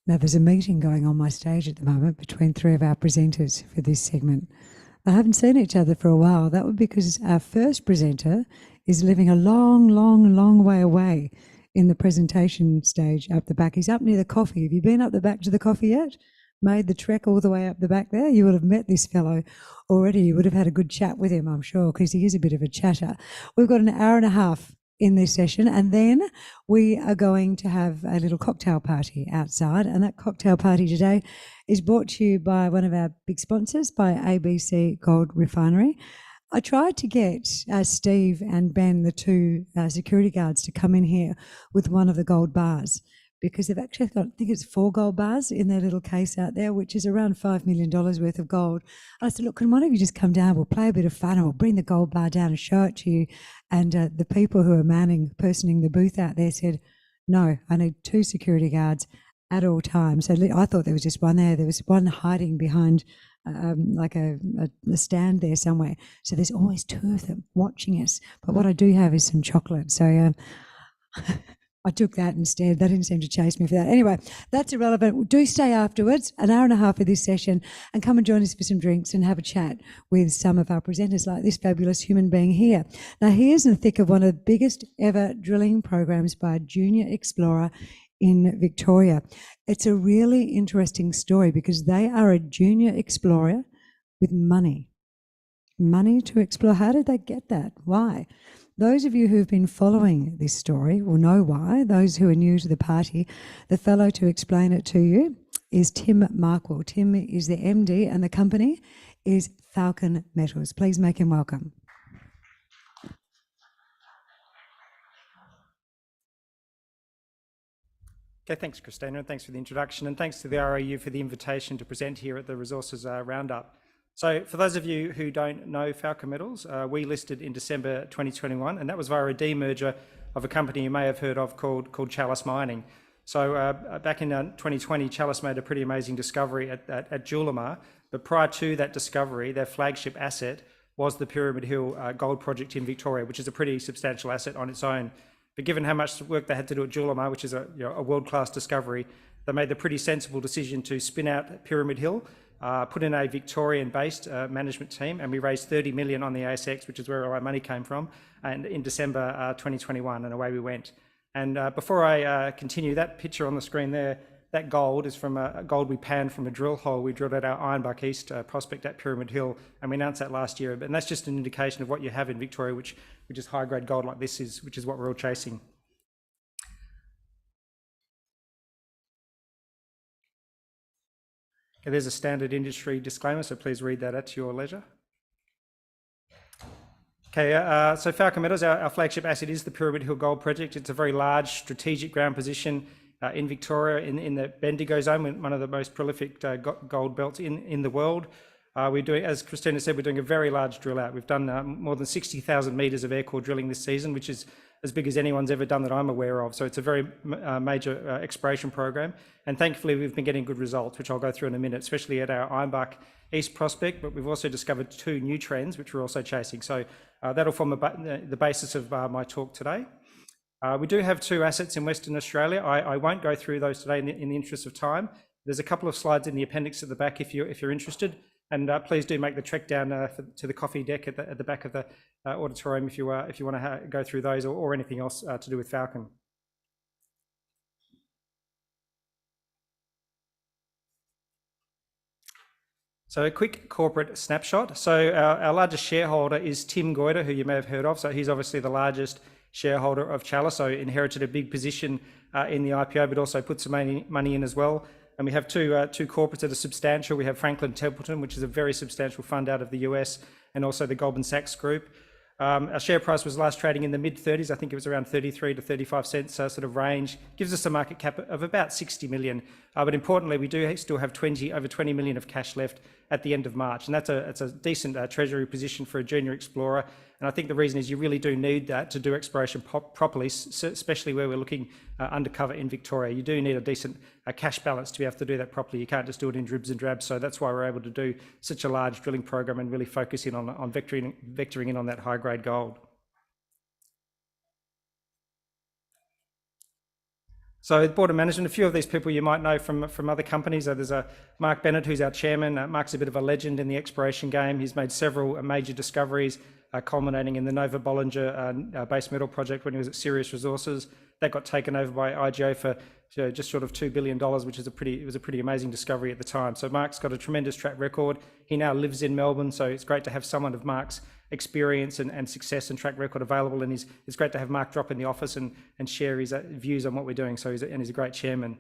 Now, there's a meeting going on my stage at the moment between three of our presenters for this segment. They haven't seen each other for a while. That would be because our first presenter is living a long way away in the presentation stage up the back. He's up near the coffee. Have you been up the back to the coffee yet? Made the trek all the way up the back there? You would have met this fellow already. You would have had a good chat with him, I'm sure, because he is a bit of a chatter. We've got an hour and a half in this session, and then we are going to have a little cocktail party outside, and that cocktail party today is brought to you by one of our big sponsors, by ABC Gold Refinery. I tried to get Steve and Ben, the two security guards, to come in here with one of the gold bars, because they've actually got, I think it's 4 gold bars in their little case out there, which is around $5 million worth of gold. I said, look, can one of you just come down? We'll play a bit of fun, and we'll bring the gold bar down and show it to you. And the people who are personing the booth out there said, no, I need 2 security guards at all times. So I thought there was just one there. There was one hiding behind like a stand there somewhere. So there's always 2 of them watching us. But what I do have is some chocolate. So I took that instead. They didn't seem to chase me for that. Anyway, that's irrelevant. Do stay afterwards, an hour and a half of this session, and come and join us for some drinks and have a chat with some of our presenters, like this fabulous human being here. Now, he is in the thick of one of the biggest ever drilling programs by a junior explorer in Victoria. It's a really interesting story because they are a junior explorer with money. Money to explore. How did they get that? Why? Those of you who have been following this story will know why. Those who are new to the party, the fellow to explain it to you is Tim Markwell. Tim is the MD and the company is Falcon Metals. Please make him welcome. Okay, thanks Christina, and thanks for the introduction, and thanks to the RIU for the invitation to present here at the Resources Roundup. So for those of you who don't know Falcon Metals, we listed in December 2021, and that was via a demerger of a company you may have heard of called Chalice Mining. So back in 2020, Chalice made a pretty amazing discovery at Julimar, but prior to that discovery, their flagship asset was the Pyramid Hill gold project in Victoria, which is a pretty substantial asset on its own. But given how much work they had to do at Julimar, which is a world-class discovery, they made the pretty sensible decision to spin out Pyramid Hill, put in a Victorian-based management team, and we raised 30 million on the ASX, which is where all our money came from, and in December 2021, and away we went. And before I continue, that picture on the screen there, that gold is from a gold we panned from a drill hole we drilled at our Ironbark East prospect at Pyramid Hill, and we announced that last year. And that's just an indication of what you have in Victoria, which is high-grade gold like this is, which is what we're all chasing. Okay, there's a standard industry disclaimer, so please read that at your leisure. Okay, so Falcon Metals, our flagship asset is the Pyramid Hill Gold Project. It's a very large strategic ground position in Victoria, in the Bendigo zone, one of the most prolific gold belts in the world. We're doing, as Christina said, we're doing a very large drill out. We've done more than 60,000 metres of air core drilling this season, which is as big as anyone's ever done that I'm aware of. So it's a very major exploration program. And thankfully, we've been getting good results, which I'll go through in a minute, especially at our Ironbark East prospect. But we've also discovered 2 new trends, which we're also chasing. So that'll form the basis of my talk today. We do have 2 assets in Western Australia. I won't go through those today in the interest of time. There's a couple of slides in the appendix at the back if you're interested. And please do make the trek down to the coffee deck at the back of the auditorium if you want to go through those or anything else to do with Falcon. So a quick corporate snapshot. So our largest shareholder is Tim Goyder, who you may have heard of. So he's obviously the largest shareholder of Chalice, so inherited a big position in the IPO, but also put some money in as well. And we have two corporates that are substantial. We have Franklin Templeton, which is a very substantial fund out of the US, and also the Goldman Sachs Group. Our share price was last trading in the mid-30s. I think it was around 33 to 35 cents sort of range. Gives us a market cap of about 60 million. But importantly, we do still have over 20 million of cash left at the end of March. And that's a decent treasury position for a junior explorer. And I think the reason is you really do need that to do exploration properly, especially where we're looking undercover in Victoria. You do need a decent cash balance to be able to do that properly. You can't just do it in dribs and drabs. So that's why we're able to do such a large drilling program and really focus in on vectoring in on that high grade gold. So the board of management, a few of these people you might know from other companies. There's Mark Bennett, who's our chairman. Mark's a bit of a legend in the exploration game. He's made several major discoveries, culminating in the Nova Bollinger base metal project when he was at Sirius Resources. That got taken over by IGO for just short of $2 billion, which is it was a pretty amazing discovery at the time. So Mark's got a tremendous track record. He now lives in Melbourne, so it's great to have someone of Mark's experience and success and track record available. And it's great to have Mark drop in the office and share his views on what we're doing. So he's a great chairman.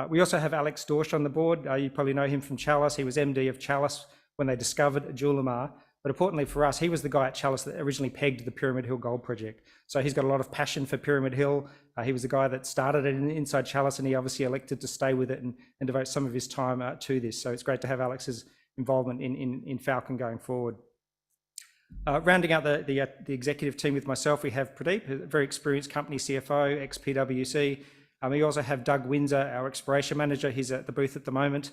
We also have Alex Dorsch on the board. You probably know him from Chalice. He was MD of Chalice when they discovered Julimar. But importantly for us, he was the guy at Chalice that originally pegged the Pyramid Hill Gold Project. So he's got a lot of passion for Pyramid Hill. He was the guy that started it inside Chalice, and he obviously elected to stay with it and devote some of his time to this. So it's great to have Alex's involvement in Falcon going forward. Rounding out the executive team with myself, we have Pradeep, a very experienced company CFO, ex-PwC. We also have Doug Windsor, our exploration manager. He's at the booth at the moment.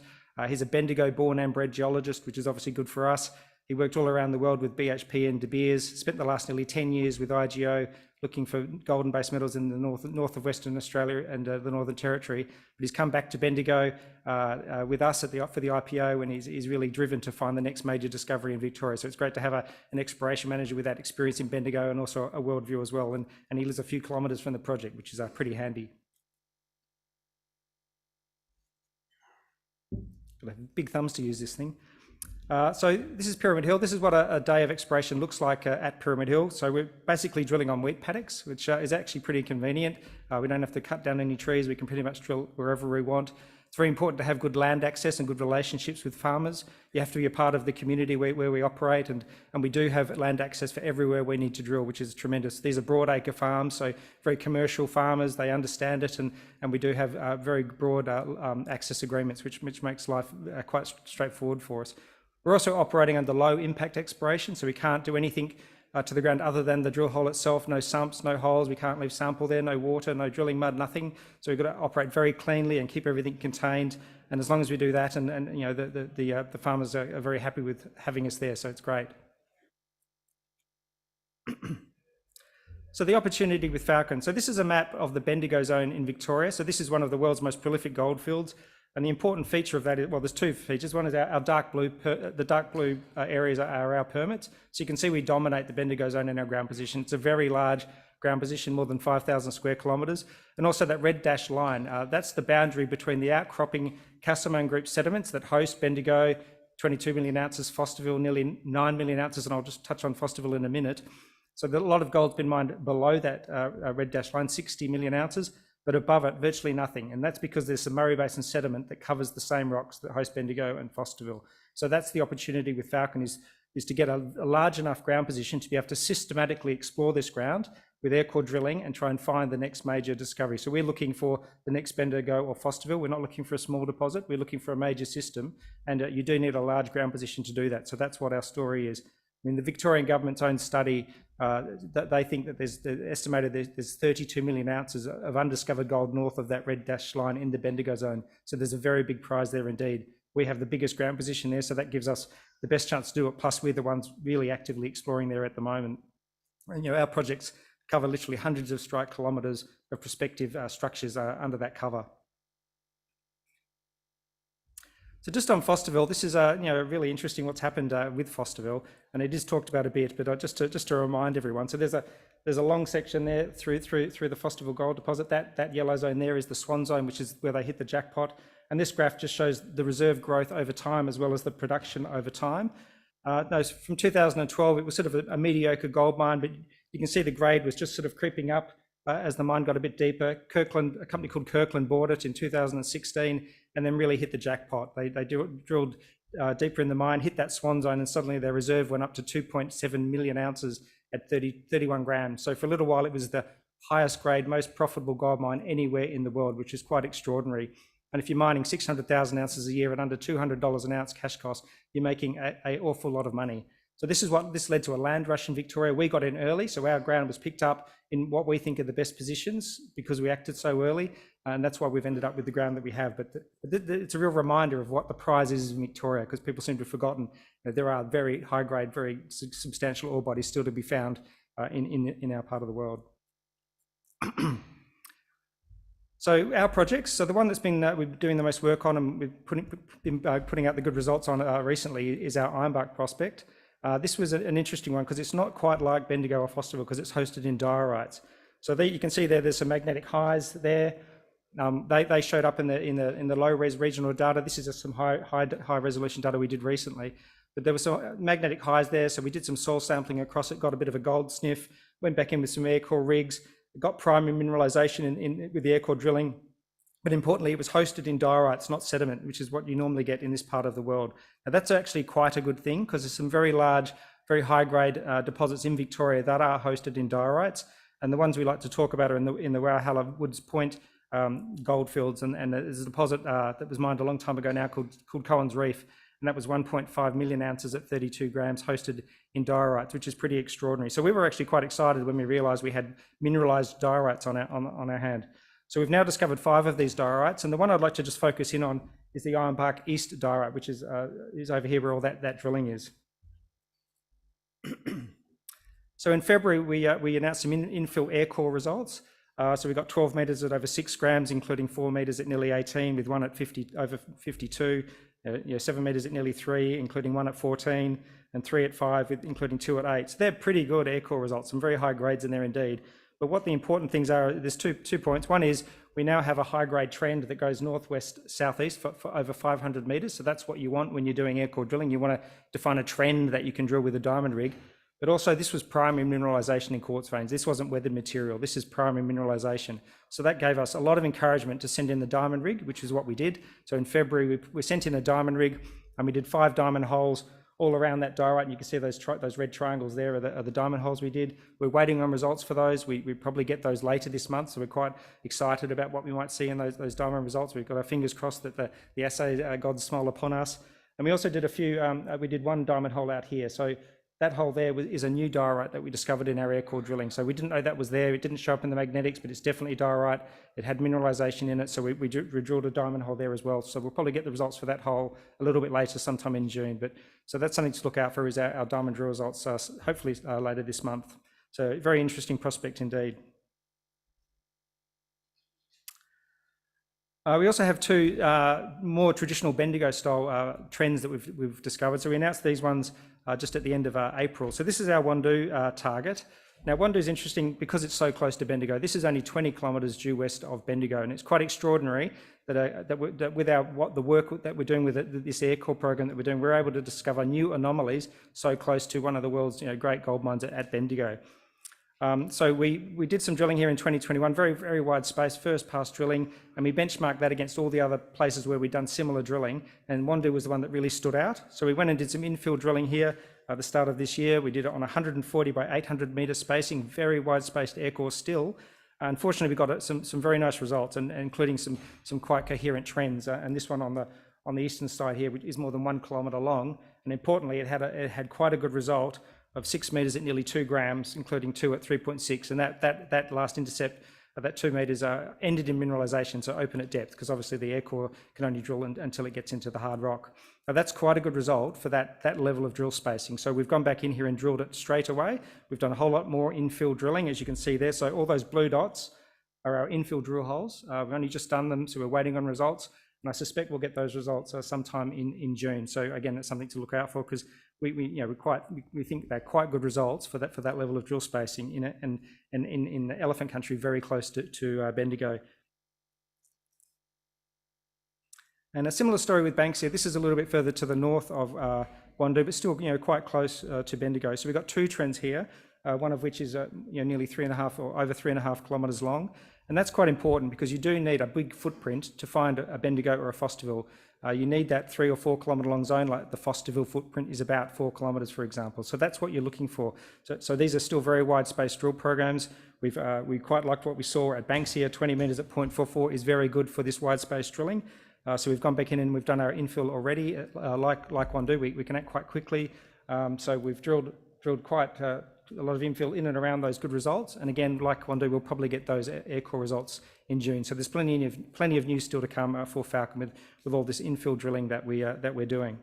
He's a Bendigo born and bred geologist, which is obviously good for us. He worked all around the world with BHP and De Beers, spent the last nearly 10 years with IGO looking for gold and base metals in the north of Western Australia and the Northern Territory. But he's come back to Bendigo with us for the IPO, and he's really driven to find the next major discovery in Victoria. So it's great to have an exploration manager with that experience in Bendigo and also a worldview as well. And he lives a few kilometres from the project, which is pretty handy. Got big thumbs to use this thing. So this is Pyramid Hill. This is what a day of exploration looks like at Pyramid Hill. So we're basically drilling on wheat paddocks, which is actually pretty convenient. We don't have to cut down any trees. We can pretty much drill wherever we want. It's very important to have good land access and good relationships with farmers. You have to be a part of the community where we operate, and we do have land access for everywhere we need to drill, which is tremendous. These are broadacre farms, so very commercial farmers. They understand it, and we do have very broad access agreements, which makes life quite straightforward for us. We're also operating under low impact exploration, so we can't do anything to the ground other than the drill hole itself. No sumps, no holes, we can't leave sample there, no water, no drilling mud, nothing. So we've got to operate very cleanly and keep everything contained. And as long as we do that, and you know, the farmers are very happy with having us there, so it's great. So the opportunity with Falcon. So this is a map of the Bendigo zone in Victoria. So this is one of the world's most prolific gold fields. And the important feature of that is, well, there's two features. One is our dark blue, the dark blue areas are our permits. So you can see we dominate the Bendigo zone in our ground position. It's a very large ground position, more than 5,000 square kilometres. And also that red dashed line, that's the boundary between the outcropping Castlemaine Group sediments that host Bendigo, 22 million ounces, Fosterville, nearly 9 million ounces, and I'll just touch on Fosterville in a minute. So a lot of gold's been mined below that red dashed line, 60 million ounces. But above it, virtually nothing. And that's because there's some Murray Basin sediment that covers the same rocks that host Bendigo and Fosterville. So that's the opportunity with Falcon is to get a large enough ground position to be able to systematically explore this ground with air core drilling and try and find the next major discovery. So we're looking for the next Bendigo or Fosterville. We're not looking for a small deposit. We're looking for a major system. And you do need a large ground position to do that. So that's what our story is. I mean, the Victorian government's own study, that they think that there's estimated there's 32 million ounces of undiscovered gold north of that red dashed line in the Bendigo zone. So there's a very big prize there indeed. We have the biggest ground position there, so that gives us the best chance to do it. Plus, we're the ones really actively exploring there at the moment. And, you know, our projects cover literally hundreds of strike kilometres of prospective structures under that cover. So just on Fosterville, this is really interesting what's happened with Fosterville, and it is talked about a bit, but just to remind everyone. So there's a long section there through the Fosterville gold deposit. That yellow zone there is the Swan zone, which is where they hit the jackpot. And this graph just shows the reserve growth over time as well as the production over time. From 2012, it was sort of a mediocre gold mine, but you can see the grade was just sort of creeping up as the mine got a bit deeper. A company called Kirkland bought it in 2016 and then really hit the jackpot. They drilled deeper in the mine, hit that Swan zone, and suddenly their reserve went up to 2.7 million ounces at 31 grams. So for a little while, it was the highest grade, most profitable gold mine anywhere in the world, which is quite extraordinary. And if you're mining 600,000 ounces a year at under $200 an ounce cash cost, you're making an awful lot of money. So this led to a land rush in Victoria. We got in early, so our ground was picked up in what we think are the best positions because we acted so early, and that's why we've ended up with the ground that we have. But it's a real reminder of what the prize is in Victoria, because people seem to have forgotten that there are very high grade, very substantial ore bodies still to be found in our part of the world. So our projects, so the one that's been we've been doing the most work on and we've been putting out the good results on recently is our Ironbark prospect. This was an interesting one because it's not quite like Bendigo or Fosterville because it's hosted in diorites. So there you can see there's some magnetic highs there. They showed up in the low res regional data. This is some high resolution data we did recently, but there were some magnetic highs there. So we did some soil sampling across it, got a bit of a gold sniff, went back in with some air core rigs, got primary mineralization with the air core drilling. But importantly, it was hosted in diorites, not sediment, which is what you normally get in this part of the world. Now that's actually quite a good thing because there's some very large, very high grade deposits in Victoria that are hosted in diorites. And the ones we like to talk about are in the Walhalla Woods Point goldfields, and there's a deposit that was mined a long time ago now called Cohen's Reef, and that was 1.5 million ounces at 32 grams hosted in diorites, which is pretty extraordinary. So we were actually quite excited when we realised we had mineralised diorites on our hand. So we've now discovered 5 of these diorites, and the one I'd like to just focus in on is the Ironbark East diorite, which is over here where all that drilling is. So in February, we announced some infill air core results. So we got 12 metres at over 6 grams, including 4 metres at nearly 18, with one at over 52, 7 metres at nearly 3, including one at 14, and 3 at 5, including 2 at 8. So they're pretty good air core results, some very high grades in there indeed. But what the important things are, there's two points. One is we now have a high grade trend that goes northwest southeast for over 500 metres. So that's what you want when you're doing air core drilling. You want to define a trend that you can drill with a diamond rig. But also this was primary mineralisation in quartz veins. This wasn't weathered material. This is primary mineralisation. So that gave us a lot of encouragement to send in the diamond rig, which is what we did. So in February, we sent in a diamond rig and we did 5 diamond holes all around that diorite. And you can see those red triangles there are the diamond holes we did. We're waiting on results for those. We probably get those later this month. So we're quite excited about what we might see in those diamond results. We've got our fingers crossed that the assay gods smile upon us. And we also did a few, we did 1 diamond hole out here. So that hole there is a new diorite that we discovered in our air core drilling. So we didn't know that was there. It didn't show up in the magnetics, but it's definitely diorite. It had mineralization in it. So we drilled a diamond hole there as well. So we'll probably get the results for that hole a little bit later, sometime in June. But so that's something to look out for, is our diamond drill results, hopefully later this month. So very interesting prospect indeed. We also have 2 more traditional Bendigo style trends that we've discovered. So we announced these ones just at the end of April. So this is our Wandoo target. Now Wandoo is interesting because it's so close to Bendigo. This is only 20 kilometres due west of Bendigo, and it's quite extraordinary that with the work that we're doing with this air core program that we're doing, we're able to discover new anomalies so close to one of the world's great gold mines at Bendigo. So we did some drilling here in 2021, very, very wide space, first pass drilling, and we benchmarked that against all the other places where we'd done similar drilling, and Wandoo was the one that really stood out. So we went and did some infill drilling here at the start of this year. We did it on 140 by 800 metre spacing, very wide spaced air core still. Unfortunately, we got some very nice results, and including some quite coherent trends. And this one on the eastern side here, which is more than 1 kilometre long, and importantly, it had quite a good result of 6 metres at nearly 2 grams, including 2 at 3.6, and that last intercept of that 2 metres ended in mineralisation, so open at depth, because obviously the air core can only drill until it gets into the hard rock. Now that's quite a good result for that level of drill spacing. So we've gone back in here and drilled it straight away. We've done a whole lot more infill drilling, as you can see there. So all those blue dots are our infill drill holes. We've only just done them, so we're waiting on results. And I suspect we'll get those results sometime in June. So again, that's something to look out for, because we think they're quite good results for that level of drill spacing in it, and in the elephant country, very close to Bendigo. And a similar story with Banksia. This is a little bit further to the north of Wandoo, but still quite close to Bendigo. So we've got 2 trends here, one of which is nearly 3.5 or over 3.5 kilometres long. And that's quite important, because you do need a big footprint to find a Bendigo or a Fosterville. You need that 3 or 4 kilometre long zone, like the Fosterville footprint is about 4 kilometres, for example. So that's what you're looking for. So these are still very wide space drill programs. We quite liked what we saw at Banksia. 20 metres at 0.44 is very good for this wide space drilling. So we've gone back in and we've done our infill already, like Wandoo. We can act quite quickly. So we've drilled quite a lot of infill in and around those good results. And again, like Wandoo, we'll probably get those air core results in June. So there's plenty of news still to come for Falcon with all this infill drilling that we're doing.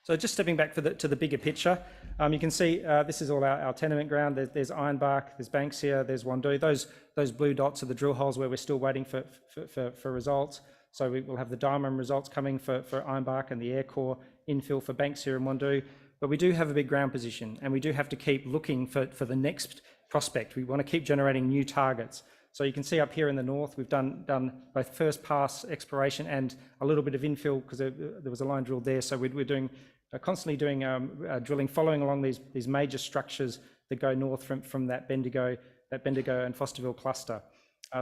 So just stepping back to the bigger picture, you can see this is all our tenement ground. There's Ironbark, there's Banksia, there's Wandoo. Those blue dots are the drill holes where we're still waiting for results. So we will have the diamond results coming for Ironbark and the air core infill for Banksia and Wandoo. But we do have a big ground position, and we do have to keep looking for the next prospect. We want to keep generating new targets. So you can see up here in the north, we've done both first pass exploration and a little bit of infill because there was a line drilled there. So we're doing constantly doing drilling, following along these major structures that go north from that Bendigo and Fosterville cluster.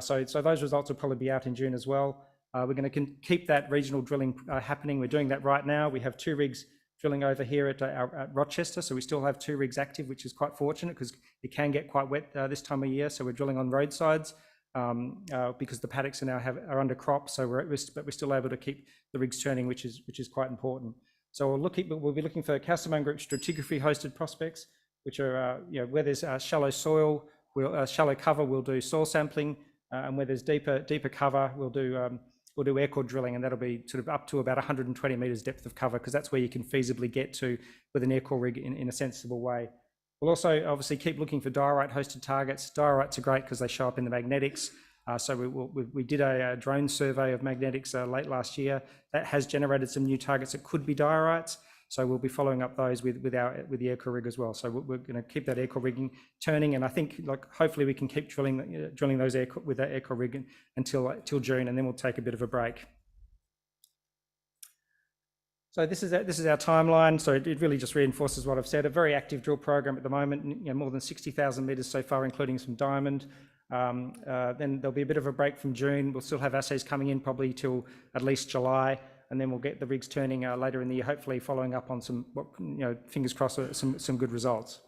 So those results will probably be out in June as well. We're going to keep that regional drilling happening. We're doing that right now. We have 2 rigs drilling over here at Rochester, so we still have 2 rigs active, which is quite fortunate because it can get quite wet this time of year. So we're drilling on roadsides because the paddocks are under crop. So but we're still able to keep the rigs turning, which is quite important. So we'll be looking for calcimone group stratigraphy hosted prospects, which are where there's shallow soil, shallow cover, we'll do soil sampling, and where there's deeper cover, we'll do air core drilling, and that'll be sort of up to about 120 metres depth of cover, because that's where you can feasibly get to with an air core rig in a sensible way. We'll also obviously keep looking for diorite hosted targets. Diorites are great because they show up in the magnetics. So we did a drone survey of magnetics late last year. That has generated some new targets that could be diorites. So we'll be following up those with the air core rig as well. So we're going to keep that air core rigging turning, and I think hopefully we can keep drilling those with that air core rig until June, and then we'll take a bit of a break. So this is our timeline. So it really just reinforces what I've said. A very active drill program at the moment. More than 60,000 metres so far, including some diamond. Then there'll be a bit of a break from June. We'll still have assays coming in probably till at least July, and then we'll get the rigs turning later in the year, hopefully following up on some, fingers crossed, some good results.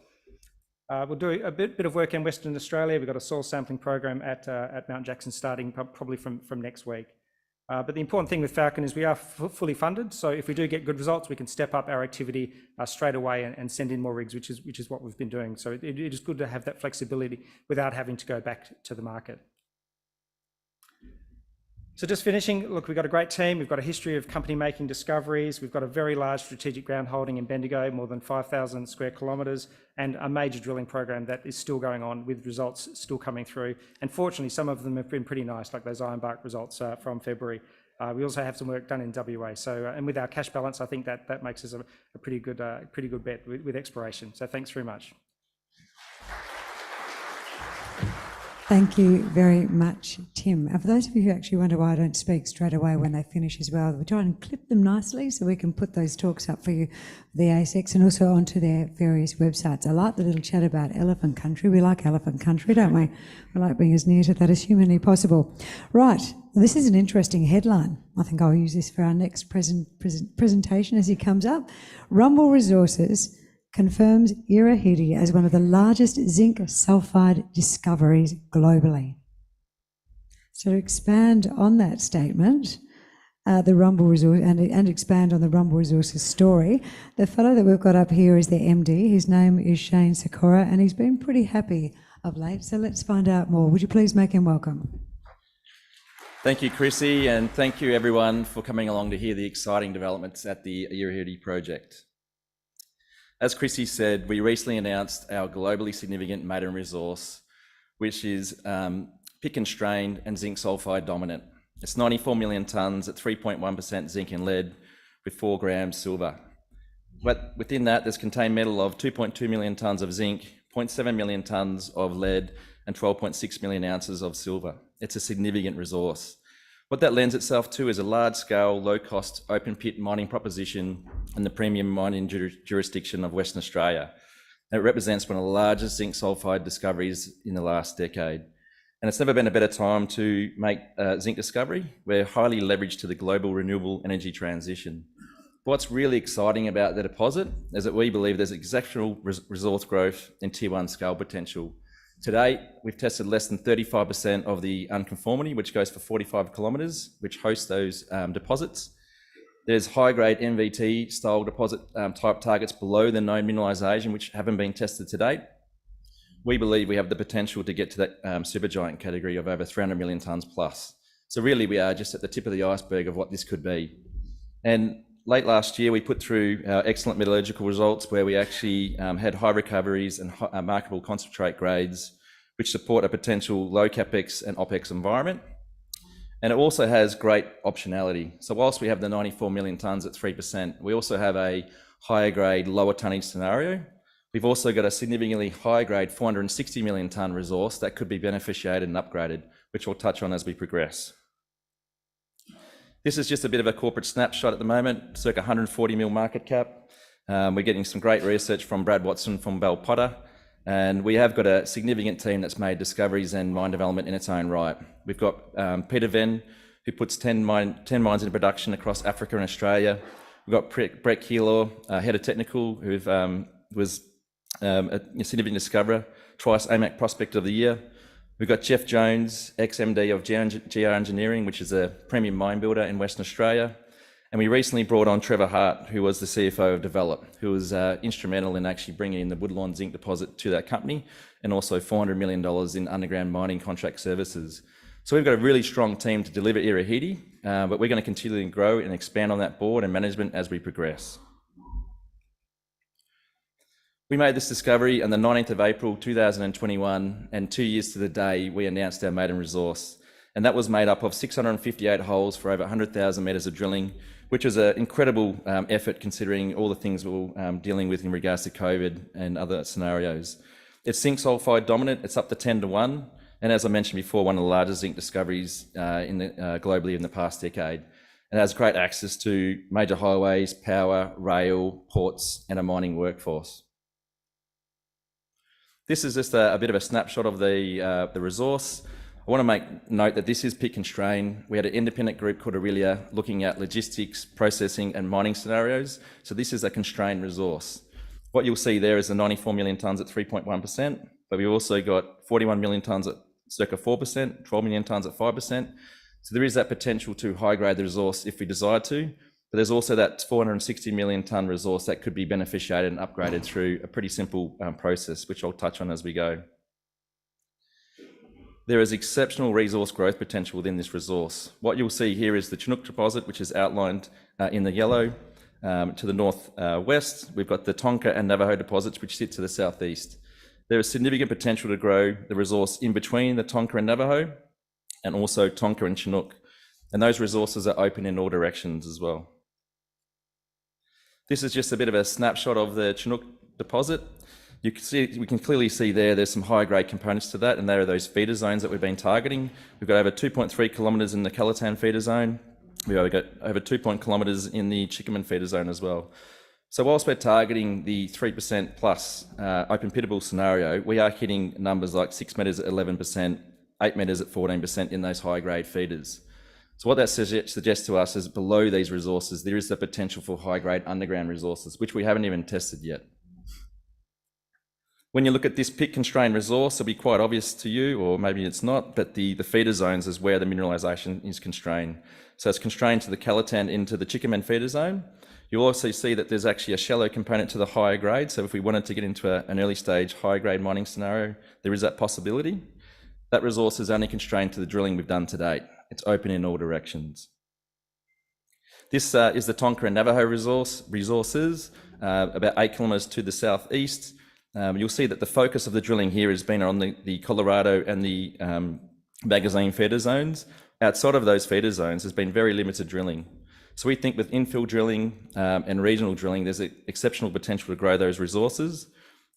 We'll do a bit of work in Western Australia. We've got a soil sampling program at Mount Jackson starting probably from next week. But the important thing with Falcon is we are fully funded. So if we do get good results, we can step up our activity straight away and send in more rigs, which is what we've been doing. So it is good to have that flexibility without having to go back to the market. So just finishing, look, we've got a great team. We've got a history of company making discoveries. We've got a very large strategic ground holding in Bendigo, more than 5,000 square kilometres, and a major drilling program that is still going on with results still coming through. And fortunately, some of them have been pretty nice, like those Ironbark results from February. We also have some work done in WA. So, and with our cash balance, I think that makes us a pretty good bet with exploration. So thanks very much. Thank you very much, Tim. And for those of you who actually wonder why I don't speak straight away when they finish as well, we try and clip them nicely so we can put those talks up for you, the ASX, and also onto their various websites. I like the little chat about elephant country. We like elephant country, don't we? We like being as near to that as humanly possible. Right, this is an interesting headline. I think I'll use this for our next presentation as he comes up. Rumble Resources confirms Irahidi as one of the largest zinc sulfide discoveries globally. So to expand on that statement, the Rumble Resource and expand on the Rumble Resources story, the fellow that we've got up here is the MD. His name is Shane Sikora, and he's been pretty happy of late. So let's find out more. Would you please make him welcome? Thank you, Chrissy, and thank you everyone for coming along to hear the exciting developments at the Irahidi project. As Chrissy said, we recently announced our globally significant maiden resource, which is pick-and-strained and zinc sulfide dominant. It's 94 million tonnes at 3.1% zinc and lead with 4 grams silver. But within that, there's contained metal of 2.2 million tonnes of zinc, 0.7 million tonnes of lead, and 12.6 million ounces of silver. It's a significant resource. What that lends itself to is a large-scale, low-cost, open-pit mining proposition in the premium mining jurisdiction of Western Australia. And it represents one of the largest zinc sulfide discoveries in the last decade. And it's never been a better time to make a zinc discovery. We're highly leveraged to the global renewable energy transition. What's really exciting about the deposit is that we believe there's exceptional resource growth and Tier 1 scale potential. To date, we've tested less than 35% of the unconformity, which goes for 45 kilometres, which hosts those deposits. There's high-grade MVT style deposit type targets below the known mineralisation, which haven't been tested to date. We believe we have the potential to get to that supergiant category of over 300 million tonnes plus. So really, we are just at the tip of the iceberg of what this could be. And late last year, we put through our excellent metallurgical results where we actually had high recoveries and marketable concentrate grades, which support a potential low capex and opex environment. And it also has great optionality. So whilst we have the 94 million tonnes at 3%, we also have a higher grade, lower tonnage scenario. We've also got a significantly higher grade 460 million tonne resource that could be beneficiated and upgraded, which we'll touch on as we progress. This is just a bit of a corporate snapshot at the moment, circa 140 mil market cap. We're getting some great research from Brad Watson from Bell Potter, and we have got a significant team that's made discoveries and mine development in its own right. We've got Peter Venn, who puts 10 mines into production across Africa and Australia. We've got Brett Keeler, head of technical, who was a significant discoverer, twice AMAC Prospect of the Year. We've got Jeff Jones, ex-MD of GR Engineering, which is a premium mine builder in Western Australia. And we recently brought on Trevor Hart, who was the CFO of Develop, who was instrumental in actually bringing in the Woodlawn zinc deposit to that company, and also $400 million in underground mining contract services. So we've got a really strong team to deliver Irahidi, but we're going to continue to grow and expand on that board and management as we progress. We made this discovery on the 19th of April 2021, and 2 years to the day we announced our maiden resource, and that was made up of 658 holes for over 100,000 metres of drilling, which was an incredible effort considering all the things we were dealing with in regards to COVID and other scenarios. It's zinc sulphide dominant, it's up to 10 to 1, and as I mentioned before, one of the largest zinc discoveries globally in the past decade. It has great access to major highways, power, rail, ports, and a mining workforce. This is just a bit of a snapshot of the resource. I want to make note that this is pit constrained. We had an independent group called Aurelia looking at logistics, processing and mining scenarios. So this is a constrained resource. What you'll see there is the 94 million tonnes at 3.1%, but we've also got 41 million tonnes at circa 4%, 12 million tonnes at 5%. So there is that potential to high grade the resource if we desire to, but there's also that 460 million tonne resource that could be beneficiated and upgraded through a pretty simple process, which I'll touch on as we go. There is exceptional resource growth potential within this resource. What you'll see here is the Chinook deposit, which is outlined in the yellow to the northwest. We've got the Tonka and Navajo deposits, which sit to the southeast. There is significant potential to grow the resource in between the Tonka and Navajo, and also Tonka and Chinook. And those resources are open in all directions as well. This is just a bit of a snapshot of the Chinook deposit. You can see, we can clearly see there's some high grade components to that, and there are those feeder zones that we've been targeting. We've got over 2.3 kilometres in the Calatan feeder zone. We've got over 2 kilometres in the Chickaman feeder zone as well. So whilst we're targeting the 3% plus open pittable scenario, we are hitting numbers like 6 metres at 11%, 8 metres at 14% in those high grade feeders. So what that suggests to us is below these resources, there is the potential for high grade underground resources, which we haven't even tested yet. When you look at this pit constrained resource, it'll be quite obvious to you, or maybe it's not, but the feeder zones is where the mineralisation is constrained. So it's constrained to the Calatan into the Chickaman feeder zone. You'll also see that there's actually a shallow component to the higher grade. So if we wanted to get into an early stage high grade mining scenario, there is that possibility. That resource is only constrained to the drilling we've done to date. It's open in all directions. This is the Tonka and Navajo resources, about 8 kilometres to the southeast. You'll see that the focus of the drilling here has been on the Colorado and the magazine feeder zones. Outside of those feeder zones, there's been very limited drilling. So we think with infill drilling and regional drilling, there's exceptional potential to grow those resources.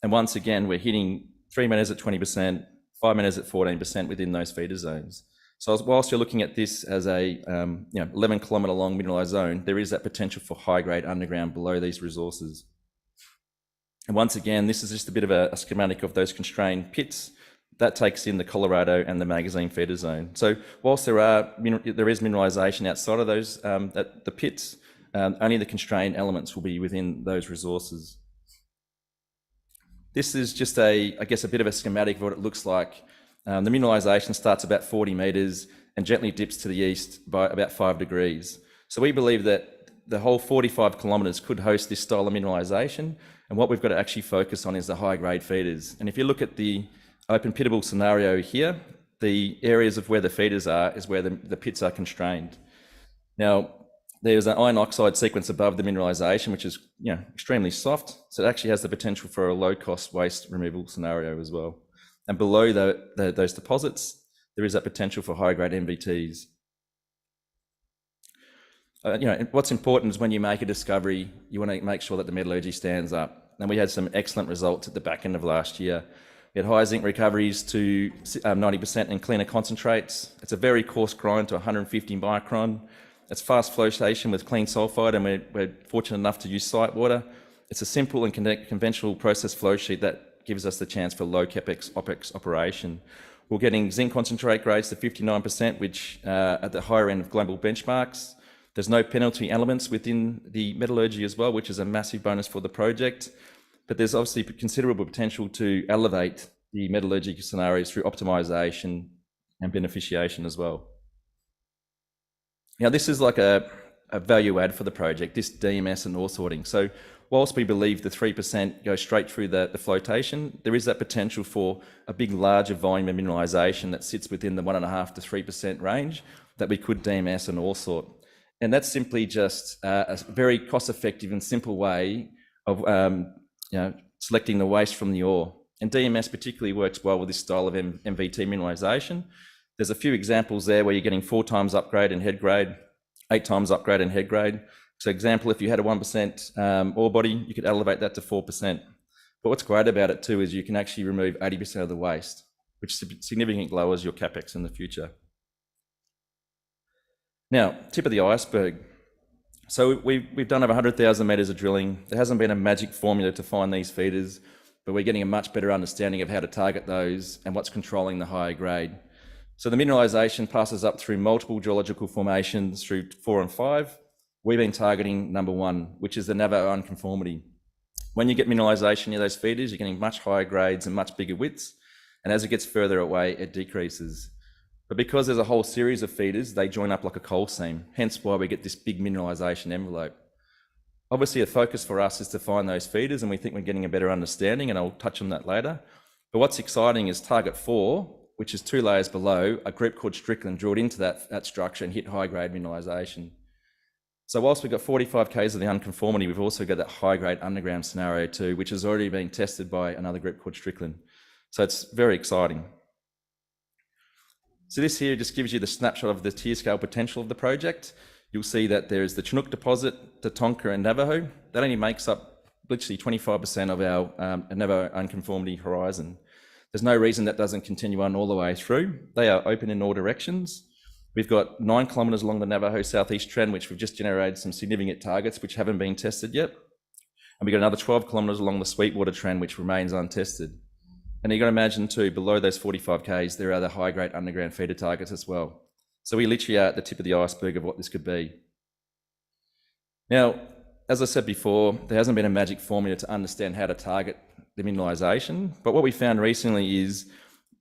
And once again, we're hitting 3 metres at 20%, 5 metres at 14% within those feeder zones. So whilst you're looking at this as a 11 kilometre long mineralised zone, there is that potential for high grade underground below these resources. And once again, this is just a bit of a schematic of those constrained pits. That takes in the Colorado and the magazine feeder zone. So whilst there is mineralisation outside of those, the pits, only the constrained elements will be within those resources. This is just I guess a bit of a schematic of what it looks like. The mineralisation starts about 40 metres and gently dips to the east by about 5 degrees. So we believe that the whole 45 kilometres could host this style of mineralisation, and what we've got to actually focus on is the high grade feeders. And if you look at the open pittable scenario here, the areas of where the feeders are is where the pits are constrained. Now, There's an iron oxide sequence above the mineralisation, which is extremely soft. So it actually has the potential for a low-cost waste removal scenario as well. And below those deposits, there is that potential for high-grade MVTs. What's important is when you make a discovery, you want to make sure that the metallurgy stands up. And we had some excellent results at the back end of last year. We had high zinc recoveries to 90% and cleaner concentrates. It's a very coarse grind to 150 micron. It's fast flotation with clean sulfide, and we're fortunate enough to use site water. It's a simple and conventional process flow sheet that gives us the chance for low capex OPEX operation. We're getting zinc concentrate grades to 59%, which at the higher end of global benchmarks. There's no penalty elements within the metallurgy as well, which is a massive bonus for the project. But there's obviously considerable potential to elevate the metallurgical scenarios through optimization and beneficiation as well. Now, this is like a value add for the project, this DMS and ore sorting. So whilst we believe the 3% goes straight through the flotation, there is that potential for a big, larger volume of mineralisation that sits within the 1.5 to 3% range that we could DMS and ore sort. And that's simply just a very cost-effective and simple way of selecting the waste from the ore. And DMS particularly works well with this style of MVT mineralisation. There's a few examples there where you're getting 4 times upgrade in head grade, 8 times upgrade in head grade. So example, if you had a 1% ore body, you could elevate that to 4%. But what's great about it too is you can actually remove 80% of the waste, which significantly lowers your capex in the future. Now, tip of the iceberg. So we've done over 100,000 metres of drilling. There hasn't been a magic formula to find these feeders, but we're getting a much better understanding of how to target those and what's controlling the higher grade. So the mineralisation passes up through multiple geological formations through 4 and 5. We've been targeting number 1, which is the Navajo unconformity. When you get mineralisation near those feeders, you're getting much higher grades and much bigger widths. And as it gets further away, it decreases. But because there's a whole series of feeders, they join up like a coal seam, hence why we get this big mineralisation envelope. Obviously, a focus for us is to find those feeders, and we think we're getting a better understanding, and I'll touch on that later. But what's exciting is target 4, which is 2 layers below, a group called Strickland drilled into that structure and hit high-grade mineralisation. So whilst we've got 45 Ks of the unconformity, we've also got that high-grade underground scenario too, which is already being tested by another group called Strickland. So it's very exciting. So this here just gives you the snapshot of the tier scale potential of the project. You'll see that there's the Chinook deposit, the Tonka and Navajo. That only makes up literally 25% of our Navajo unconformity horizon. There's no reason that doesn't continue on all the way through. They are open in all directions. We've got 9 kilometres along the Navajo southeast trend, which we've just generated some significant targets which haven't been tested yet. And we've got another 12 kilometres along the Sweetwater trend, which remains untested. And you've got to imagine too, below those 45 Ks, there are the high-grade underground feeder targets as well. So we literally are at the tip of the iceberg of what this could be. Now, as I said before, there hasn't been a magic formula to understand how to target the mineralisation, but what we found recently is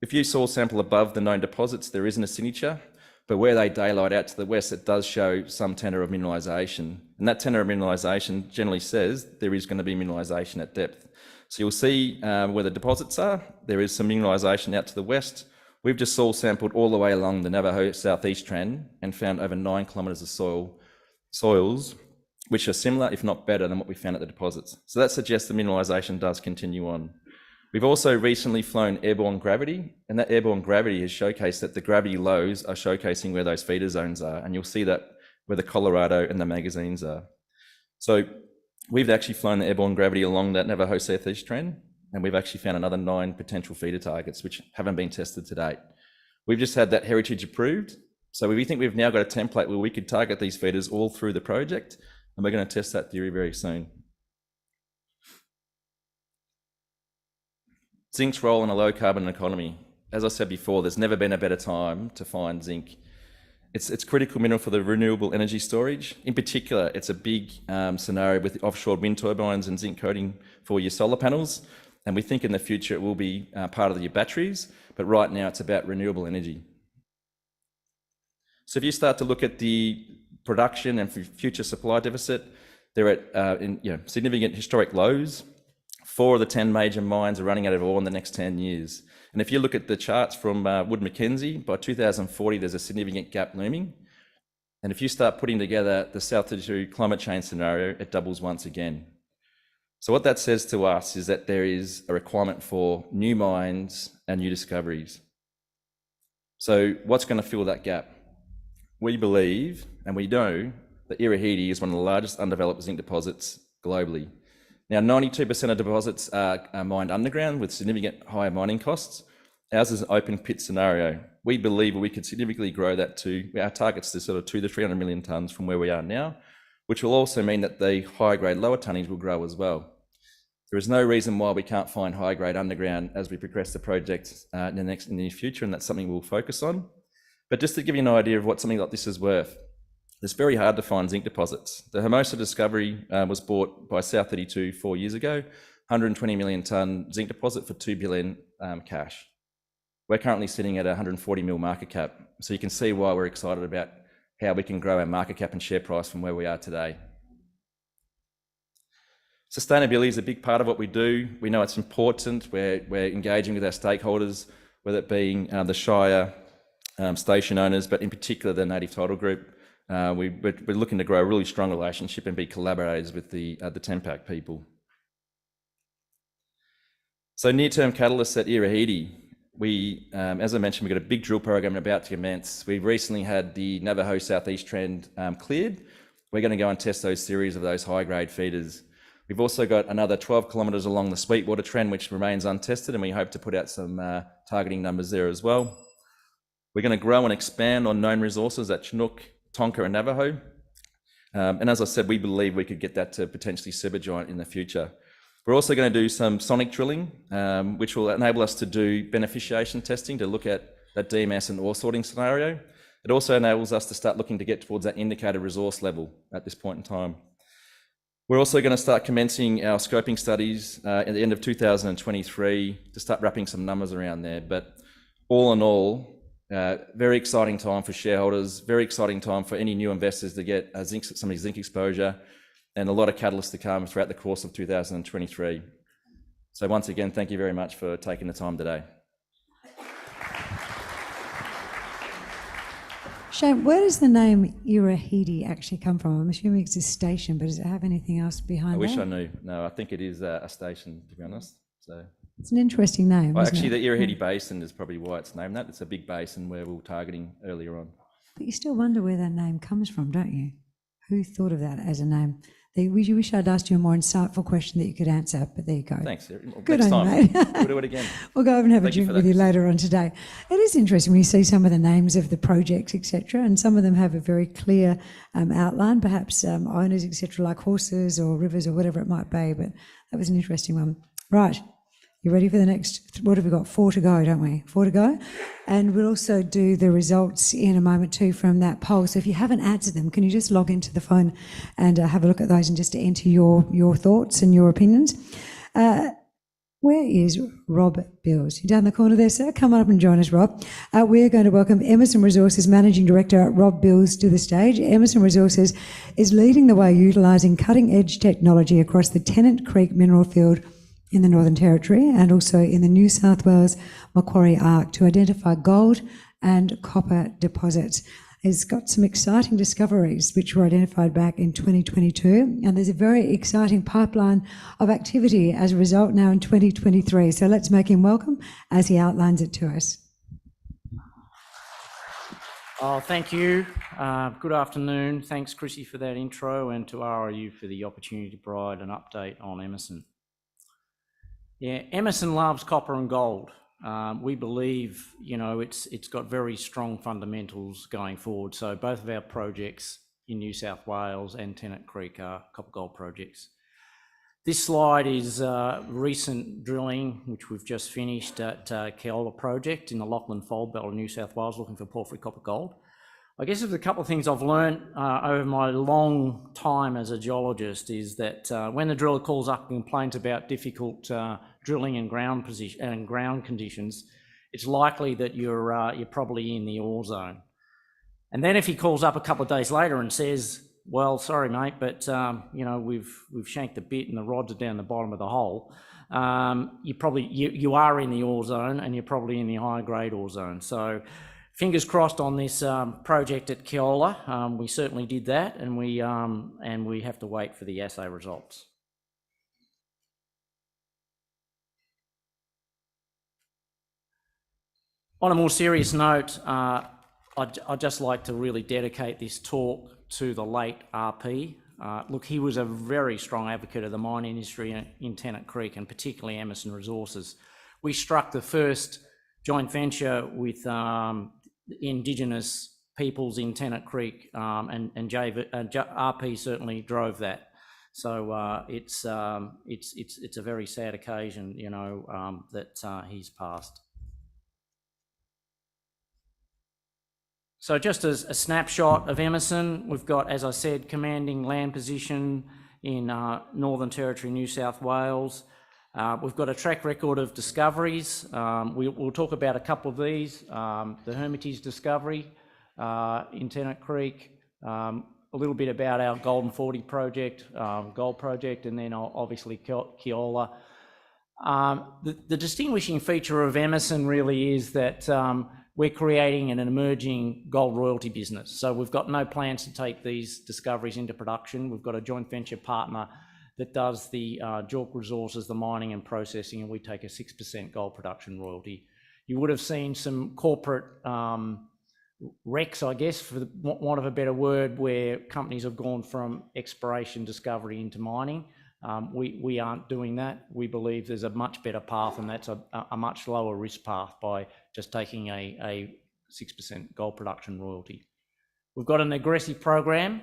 if you soil sample above the known deposits, there isn't a signature, but where they daylight out to the west, it does show some tenor of mineralisation. And that tenor of mineralisation generally says there is going to be mineralisation at depth. So you'll see where the deposits are, there is some mineralisation out to the west. We've just soil sampled all the way along the Navajo southeast trend and found over 9 kilometres of soils, which are similar, if not better, than what we found at the deposits. So that suggests the mineralisation does continue on. We've also recently flown airborne gravity, and that airborne gravity has showcased that the gravity lows are showcasing where those feeder zones are, and you'll see that where the Colorado and the magazines are. So we've actually flown the airborne gravity along that Navajo southeast trend, and we've actually found another 9 potential feeder targets which haven't been tested to date. We've just had that heritage approved, so we think we've now got a template where we could target these feeders all through the project, and we're going to test that theory very soon. Zinc's role in a low carbon economy. As I said before, there's never been a better time to find zinc. It's critical mineral for the renewable energy storage. In particular, it's a big scenario with offshore wind turbines and zinc coating for your solar panels. And we think in the future it will be part of your batteries, but right now it's about renewable energy. So if you start to look at the production and future supply deficit, they're at significant historic lows. 4 of the 10 major mines are running out of ore in the next 10 years. And if you look at the charts from Wood Mackenzie, by 2040, there's a significant gap looming. And if you start putting together the South 32 climate change scenario, it doubles once again. So what that says to us is that there is a requirement for new mines and new discoveries. So what's going to fill that gap? We believe, and we know, that Irahidi is one of the largest undeveloped zinc deposits globally. Now, 92% of deposits are mined underground with significant higher mining costs. Ours is an open pit scenario. We believe we could significantly grow that to, our target's to sort of 200 to 300 million tonnes from where we are now, which will also mean that the high grade lower tonnage will grow as well. There is no reason why we can't find high grade underground as we progress the project in the near future, and that's something we'll focus on. But just to give you an idea of what something like this is worth, it's very hard to find zinc deposits. The Hermosa discovery was bought by South 32 4 years ago, 120 million tonne zinc deposit for 2 billion cash. We're currently sitting at a 140 mil market cap. So you can see why we're excited about how we can grow our market cap and share price from where we are today. Sustainability is a big part of what we do. We know it's important. We're engaging with our stakeholders, whether it being the Shire, station owners, but in particular the Native Title Group. We're looking to grow a really strong relationship and be collaborators with the Tenpac people. So near-term catalysts at Irahidi. We, as I mentioned, we've got a big drill program about to commence. We've recently had the Navajo Southeast trend cleared. We're going to go and test those series of those high-grade feeders. We've also got another 12 kilometres along the Sweetwater trend, which remains untested, and we hope to put out some targeting numbers there as well. We're going to grow and expand on known resources at Chinook, Tonka and Navajo. And as I said, we believe we could get that to potentially supergiant in the future. We're also going to do some sonic drilling, which will enable us to do beneficiation testing to look at that DMS and ore sorting scenario. It also enables us to start looking to get towards that indicated resource level at this point in time. We're also going to start commencing our scoping studies at the end of 2023 to start wrapping some numbers around there. But all in all, very exciting time for shareholders, very exciting time for any new investors to get some zinc exposure, and a lot of catalysts to come throughout the course of 2023. So once again, thank you very much for taking the time today. Shane, where does the name Irahidi actually come from? I'm assuming it's a station, but does it have anything else behind it? I wish I knew. No, I think it is a station, to be honest. So it's an interesting name. Well, isn't actually, it? the Irahidi Basin is probably why it's named that. It's a big basin where we were targeting earlier on. But you still wonder where that name comes from, don't you? Who thought of that as a name? You wish I'd asked you a more insightful question that you could answer, but there you go. Thanks. Good Next on time, you, mate. we'll do it again. We'll go over and have Thank a you drink for with that. you later on today. It is interesting when you see some of the names of the projects, etc., and some of them have a very clear outline, perhaps owners, etc., like horses or rivers or whatever it might be, but that was an interesting one. Right. You ready for the next, what have we got? 4 to go, don't we? 4 to go. And we'll also do the results in a moment too from that poll. So if you haven't answered them, can you just log into the phone and have a look at those and just enter your thoughts and your opinions? Where is Rob Bills? You're down the corner there, sir. Come on up and join us, Rob. We're going to welcome Emerson Resources Managing Director Rob Bills to the stage. Emerson Resources is leading the way utilising cutting-edge technology across the Tennant Creek mineral field in the Northern Territory and also in the New South Wales Macquarie Arc to identify gold and copper deposits. It's got some exciting discoveries which were identified back in 2022, and there's a very exciting pipeline of activity as a result now in 2023. So let's make him welcome as he outlines it to us. Oh, thank you. Good afternoon. Thanks, Chrissy, for that intro, and to RIU for the opportunity to provide an update on Emerson. Yeah, Emerson loves copper and gold. We believe, it's got very strong fundamentals going forward. So both of our projects in New South Wales and Tennant Creek are copper gold projects. This slide is recent drilling, which we've just finished at Keola project in the Lachlan Fold Belt of New South Wales, looking for porphyry copper gold. I guess there's a couple of things I've learned over my long time as a geologist is that when the driller calls up and complains about difficult drilling and ground position and ground conditions, it's likely that you're probably in the ore zone. And then if he calls up a couple of days later and says, "Well, sorry, mate, but we've shanked the bit and the rods are down the bottom of the hole," you are in the ore zone and you're probably in the higher grade ore zone. So fingers crossed on this project at Keola. We certainly did that, and we have to wait for the assay results. On a more serious note, I'd just like to really dedicate this talk to the late RP. Look, he was a very strong advocate of the mine industry in Tennant Creek, and particularly Emerson Resources. We struck the first joint venture with Indigenous peoples in Tennant Creek, and RP certainly drove that. So it's a very sad occasion, you know, that he's passed. So just as a snapshot of Emerson, we've got, as I said, commanding land position in Northern Territory, New South Wales. We've got a track record of discoveries. We'll talk about a couple of these. The Hermitage discovery in Tennant Creek, a little bit about our Golden 40 project, gold project, and then obviously Keola. The distinguishing feature of Emerson really is that we're creating an emerging gold royalty business. So we've got no plans to take these discoveries into production. We've got a joint venture partner that does the JORC resources, the mining and processing, and we take a 6% gold production royalty. You would have seen some corporate wrecks, I guess, for want of a better word, where companies have gone from exploration discovery into mining. We aren't doing that. We believe there's a much better path, and that's a much lower risk path by just taking a 6% gold production royalty. We've got an aggressive program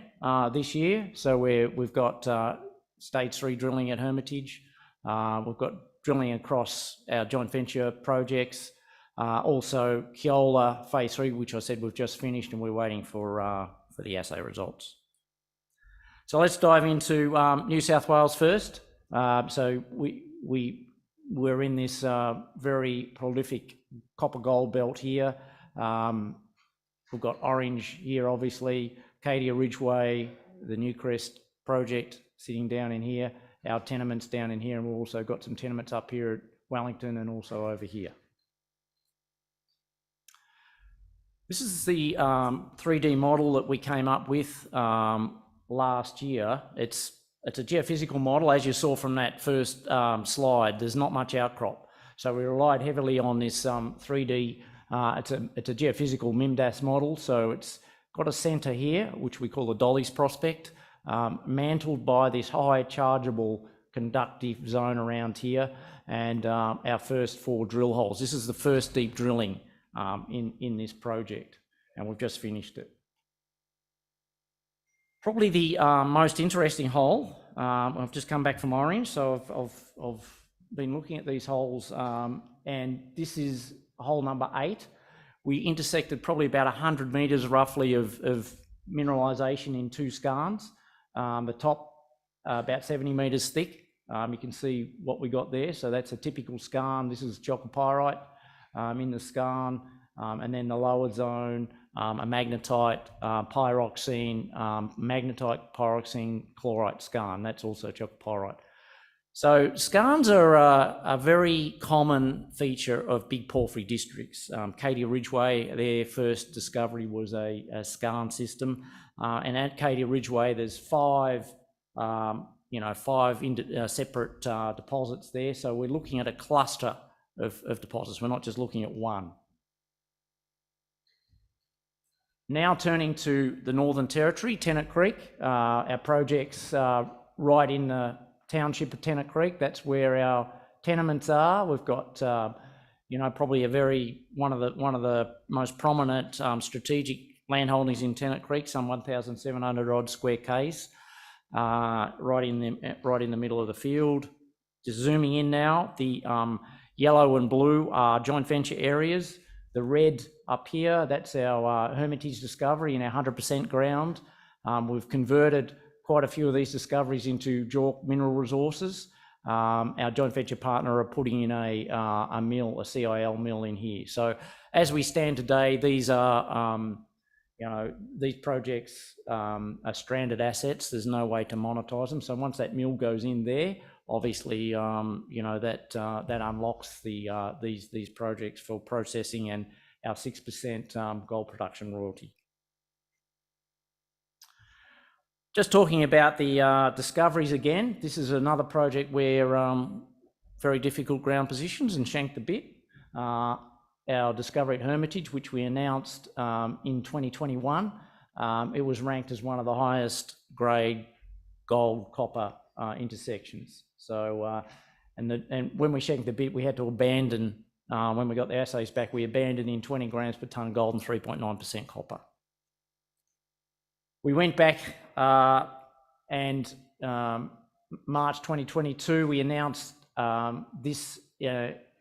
this year, so we've got stage 3 drilling at Hermitage. We've got drilling across our joint venture projects. Also Keola phase 3, which I said we've just finished, and we're waiting for the assay results. So let's dive into New South Wales first. So we're in this very prolific copper gold belt here. We've got Orange here, obviously, Cadia Ridgeway, the Newcrest project sitting down in here, our tenements down in here, and we've also got some tenements up here at Wellington and also over here. This is the 3D model that we came up with last year. It's a geophysical model, as you saw from that first slide. There's not much outcrop, so we relied heavily on this 3D. It's a geophysical MIMDAS model, so it's got a centre here, which we call the Dolly's Prospect, mantled by this high chargeable conductive zone around here, and our first 4 drill holes. This is the first deep drilling in this project, and we've just finished it. Probably the most interesting hole, I've just come back from Orange, so I've been looking at these holes, and this is hole number 8. We intersected probably about 100 metres roughly of mineralisation in 2 skarns. The top about 70 metres thick. You can see what we got there, so that's a typical skarn. This is chalcopyrite in the skarn, and then the lower zone, a magnetite pyroxene, magnetite pyroxene chlorite skarn. That's also chalcopyrite. So skarns are a very common feature of big porphyry districts. Cadia Ridgeway, their first discovery was a skarn system, and at Cadia Ridgeway there's 5 separate deposits there. So we're looking at a cluster of deposits. We're not just looking at one. Now turning to the Northern Territory, Tennant Creek, our project's right in the township of Tennant Creek. That's where our tenements are. We've got, probably one of the most prominent strategic land holdings in Tennant Creek, some 1,700 odd square k's, right in the middle of the field. Just zooming in now, the yellow and blue are joint venture areas. The red up here, that's our Hermitage discovery in our 100% ground. We've converted quite a few of these discoveries into JORC mineral resources. Our joint venture partner are putting in a mill, a CIL mill in here. So as we stand today, these are, these projects are stranded assets. There's no way to monetize them. So once that mill goes in there, obviously, that unlocks these projects for processing our 6% gold production royalty. Just talking about the discoveries again, this is another project where very difficult ground positions and shanked a bit. Our discovery at Hermitage, which we announced in 2021, it was ranked as one of the highest grade gold copper intersections. So, and when we shanked the bit, we had to abandon, when we got the assays back, we abandoned in 20 grams per tonne gold and 3.9% copper. We went back and March 2022, we announced this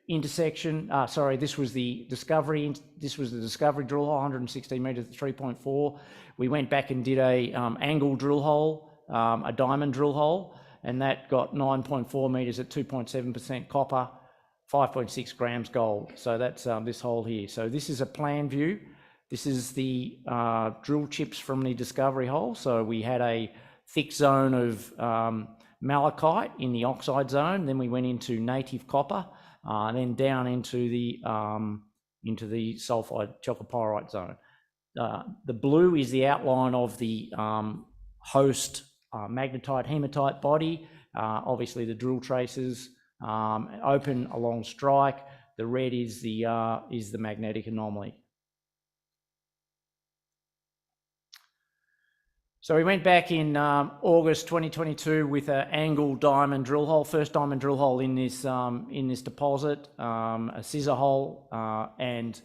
intersection. Sorry, this was the discovery. This was the discovery drill hole, 116 metres at 3.4. We went back and did a angle drill hole, a diamond drill hole, and that got 9.4 metres at 2.7% copper, 5.6 grams gold. So that's this hole here. So this is a plan view. This is the drill chips from the discovery hole. So we had a thick zone of malachite in the oxide zone. Then we went into native copper, and then down into the sulfide chalcopyrite zone. The blue is the outline of the host magnetite hematite body. Obviously the drill traces open along strike. The red is the magnetic anomaly. So we went back in August 2022 with an angle diamond drill hole, first diamond drill hole in this deposit, a scissor hole, and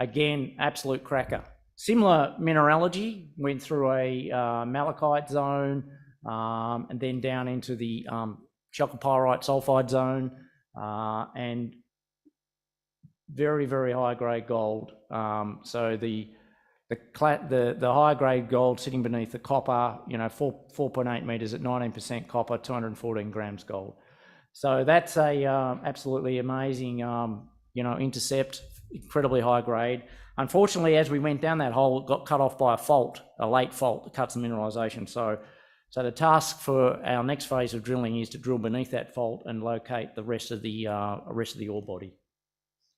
again, absolute cracker. Similar mineralogy, went through a malachite zone, and then down into the chalcopyrite sulfide zone, and very, very high grade gold. So the high grade gold sitting beneath the copper, 4.8 metres at 19% copper, 214 grams gold. So that's a absolutely amazing, intercept, incredibly high grade. Unfortunately, as we went down that hole, it got cut off by a late fault that cuts the mineralisation. So the task for our next phase of drilling is to drill beneath that fault and locate the rest of the ore body.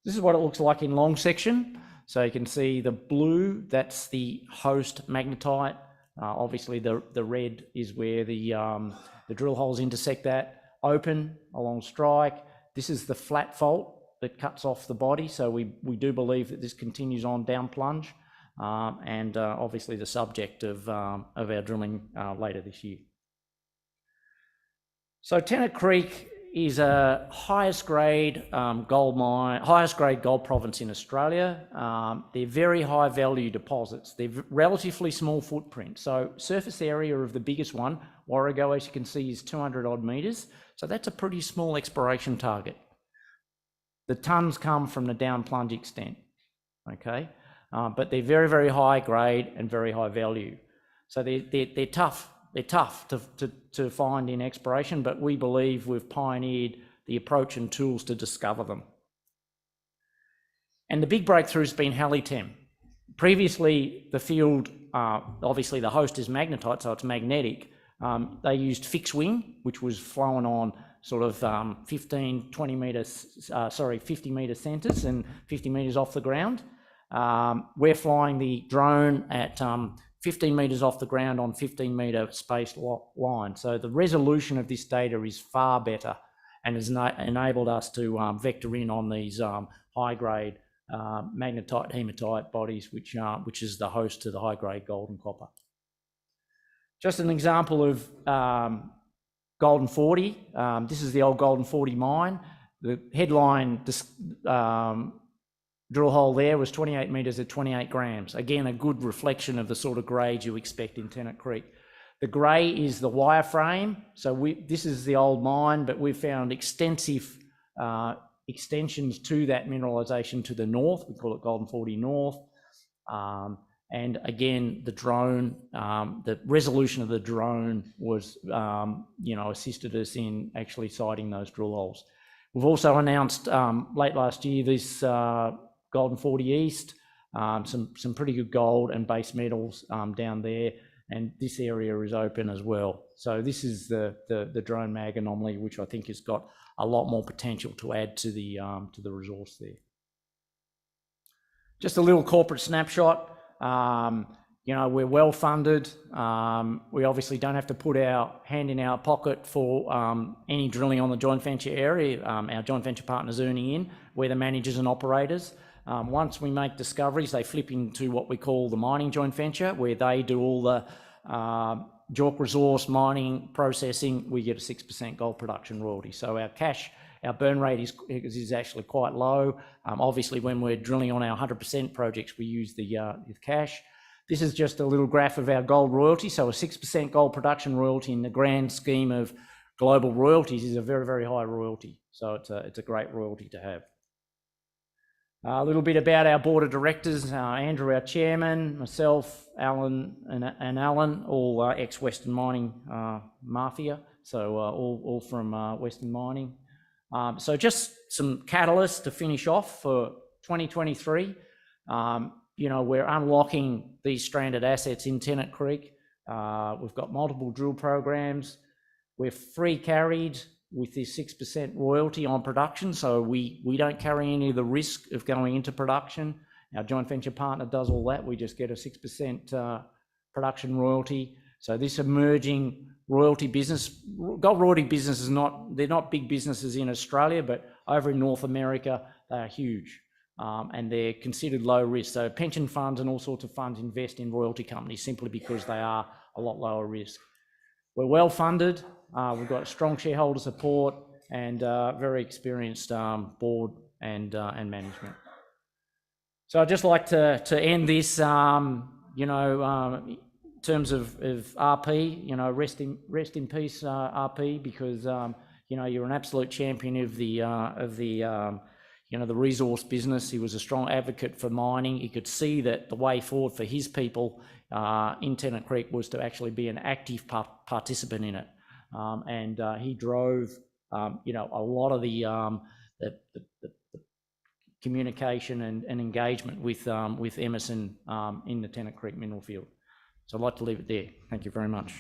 This is what it looks like in long section. So you can see the blue, that's the host magnetite. Obviously the red is where the drill holes intersect that, open along strike. This is the flat fault that cuts off the body. So we do believe that this continues on down plunge, and obviously the subject of our drilling later this year. So Tennant Creek is a highest grade gold mine, highest grade gold province in Australia. They're very high value deposits. They're relatively small footprint. So surface area of the biggest one, Warrego, as you can see, is 200 odd metres. So that's a pretty small exploration target. The tonnes come from the down plunge extent, okay? But they're very, very high grade and very high value. So they're tough. They're tough to find in exploration, but we believe we've pioneered the approach and tools to discover them. And the big breakthrough has been Halitem. Previously, the field, obviously the host is magnetite, so it's magnetic. They used fixed wing, which was flown on sort of 50 metre centres and 50 metres off the ground. We're flying the drone at 15 metres off the ground on 15 metre spaced line. So the resolution of this data is far better and has enabled us to vector in on these high grade magnetite hematite bodies, which is the host to the high grade gold and copper. Just an example of Golden 40. This is the old Golden 40 mine. The headline drill hole there was 28 metres at 28 grams. Again, a good reflection of the sort of grades you expect in Tennant Creek. The grey is the wireframe. So this is the old mine, but we've found extensive extensions to that mineralisation to the north. We call it Golden 40 North. And again, the drone, the resolution of the drone was, assisted us in actually sighting those drill holes. We've also announced late last year this Golden 40 East, some pretty good gold and base metals down there, and this area is open as well. So this is the drone mag anomaly, which I think has got a lot more potential to add to the resource there. Just a little corporate snapshot. You know, we're well funded. We obviously don't have to put our hand in our pocket for any drilling on the joint venture area. Our joint venture partners earning in. We're the managers and operators. Once we make discoveries, they flip into what we call the mining joint venture, where they do all the JORC resource mining processing. We get a 6% gold production royalty. So our burn rate is actually quite low. Obviously, when we're drilling on our 100% projects, we use the cash. This is just a little graph of our gold royalty. So a 6% gold production royalty in the grand scheme of global royalties is a very, very high royalty. So it's a great royalty to have. A little bit about our board of directors. Andrew, our chairman, myself, Alan and Alan, all ex-Western Mining Mafia. So all from Western Mining. So just some catalysts to finish off for 2023. You know, we're unlocking these stranded assets in Tennant Creek. We've got multiple drill programs. We're free carried with this 6% royalty on production, so we don't carry any of the risk of going into production. Our joint venture partner does all that. We just get a 6% production royalty. So this emerging royalty business, gold royalty business they're not big businesses in Australia, but over in North America, they are huge. And they're considered low risk. So pension funds and all sorts of funds invest in royalty companies simply because they are a lot lower risk. We're well funded. We've got strong shareholder support and very experienced board and management. So I'd just like to end this, you know, in terms of RP, you know, rest in peace, RP, because you know, you're an absolute champion of the you know, the resource business. He was a strong advocate for mining. He could see that the way forward for his people in Tennant Creek was to actually be an active participant in it. And he drove, you know, a lot of the communication and engagement with Emerson in the Tennant Creek mineral field. So I'd like to leave it there. Thank you very much.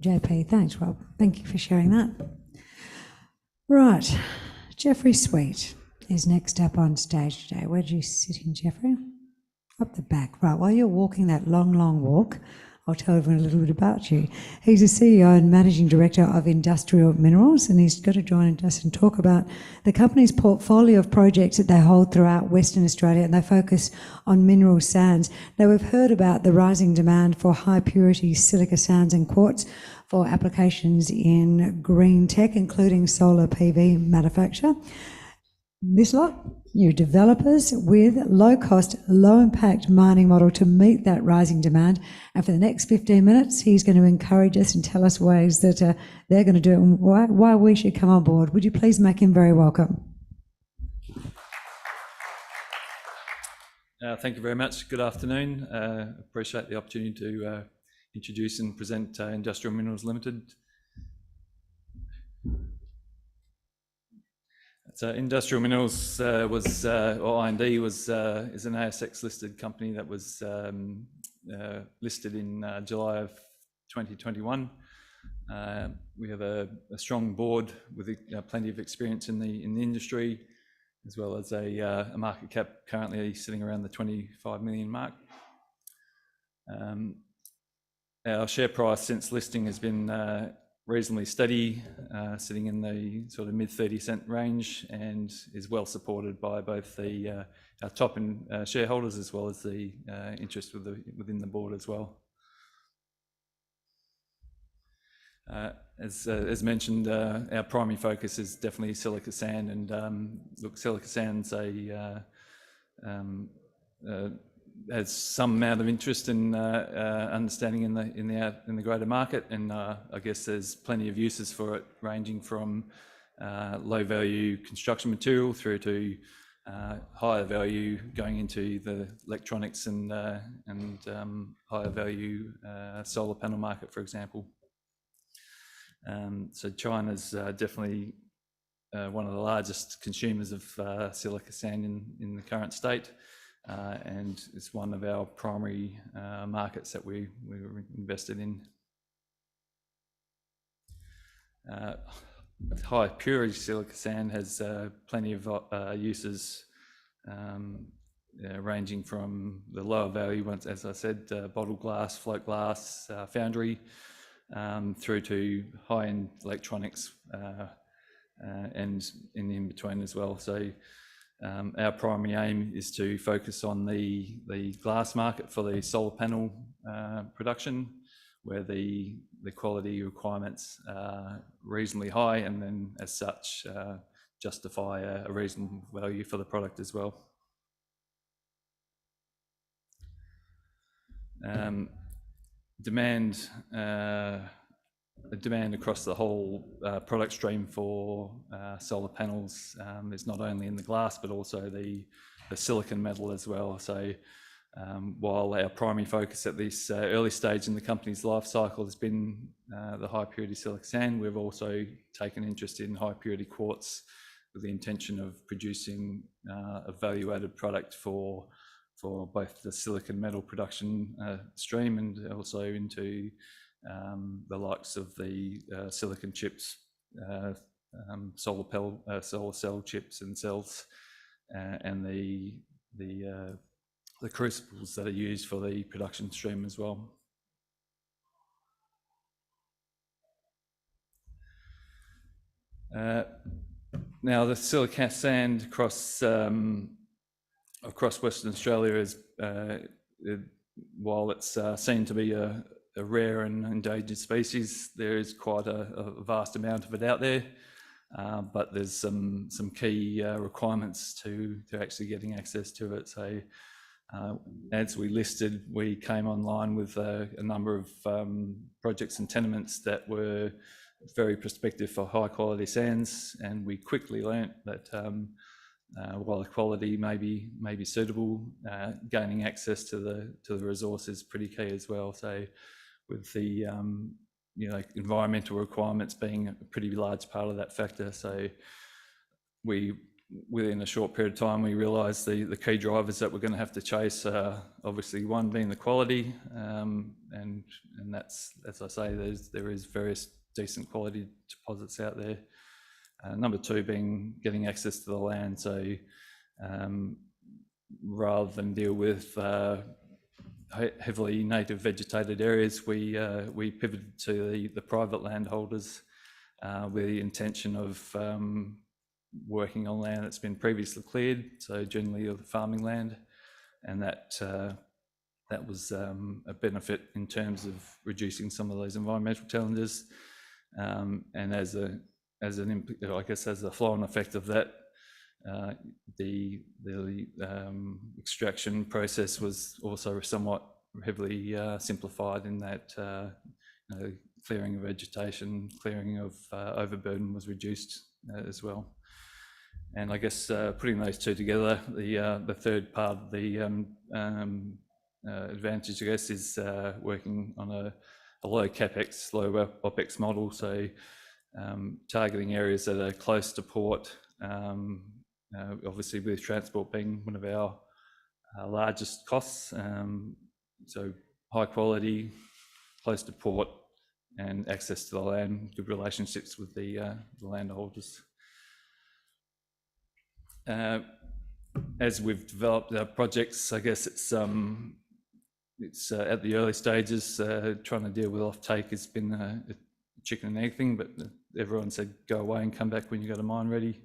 JP, thanks, Rob. Thank you for sharing that. Right, Jeffrey Sweet is next up on stage today. Where do you sit in, Jeffrey? Up the back. Right, while you're walking that long, long walk, I'll tell everyone a little bit about you. He's a CEO and Managing Director of Industrial Minerals, and he's going to join us and talk about the company's portfolio of projects that they hold throughout Western Australia, and they focus on mineral sands. Now, we've heard about the rising demand for high-purity silica sands and quartz for applications in green tech, including solar PV manufacture. This lot, you developers with low-cost, low-impact mining model to meet that rising demand. And for the next 15 minutes, he's going to encourage us and tell us ways that they're going to do it and why we should come on board. Would you please make him very welcome? Thank you very much. Good afternoon. Appreciate the opportunity to introduce and present Industrial Minerals Ltd. So Industrial Minerals was, or IND was, is an ASX listed company that was listed in July of 2021. We have a strong board with plenty of experience in the industry, as well as a market cap currently sitting around the 25 million mark. Our share price since listing has been reasonably steady, sitting in the sort of mid 30-cent range, and is well supported by both the our top shareholders as well as the interest within the board as well. As mentioned, our primary focus is definitely silica sand, and look, silica sand's has some amount of interest in understanding in the greater market, and I guess there's plenty of uses for it, ranging from low value construction material through to higher value going into the electronics and higher value solar panel market, for example. So China's definitely one of the largest consumers of silica sand in the current state. And it's one of our primary markets that we were invested in. high purity silica sand has plenty of uses, ranging from the lower value ones, as I said, bottle glass, float glass, foundry, through to high-end electronics and in between as well. So our primary aim is to focus on the glass market for the solar panel production, where the quality requirements are reasonably high, and then as such justify a reasonable value for the product as well. Demand across the whole product stream for solar panels is not only in the glass but also the silicon metal as well. So while our primary focus at this early stage in the company's life cycle has been the high purity silica sand, we've also taken interest in high purity quartz with the intention of producing a value added product for both the silicon metal production stream and also into the likes of the silicon chips, solar cell chips and cells, and the crucibles that are used for the production stream as well. Now, the silica sand across Western Australia is, while it's seen to be a rare and endangered species, there is quite a vast amount of it out there. But there's some key requirements to actually getting access to it. So as we listed, we came online with a number of projects and tenements that were very prospective for high quality sands, and we quickly learnt that while the quality may be suitable, gaining access to the resource is pretty key as well. So with the environmental requirements being a pretty large part of that factor, so within a short period of time we realised the key drivers that we're going to have to chase, obviously one being the quality, and that's, as I say, there is various decent quality deposits out there. Number two being getting access to the land. So rather than deal with heavily native vegetated areas, we pivoted to the private landholders with the intention of working on land that's been previously cleared, so generally the farming land, and that was a benefit in terms of reducing some of those environmental challenges, and as a flow-on effect of that, the extraction process was also somewhat heavily simplified in that clearing of vegetation, clearing of overburden was reduced as well. And I guess putting those two together, the third part of the advantage, I guess, is working on a low capex, low opex model. So targeting areas that are close to port, obviously with transport being one of our largest costs. So high quality, close to port, and access to the land, good relationships with the landholders. As we've developed our projects, I guess it's at the early stages, trying to deal with offtake has been a chicken and egg thing, but everyone said go away and come back when you got a mine ready.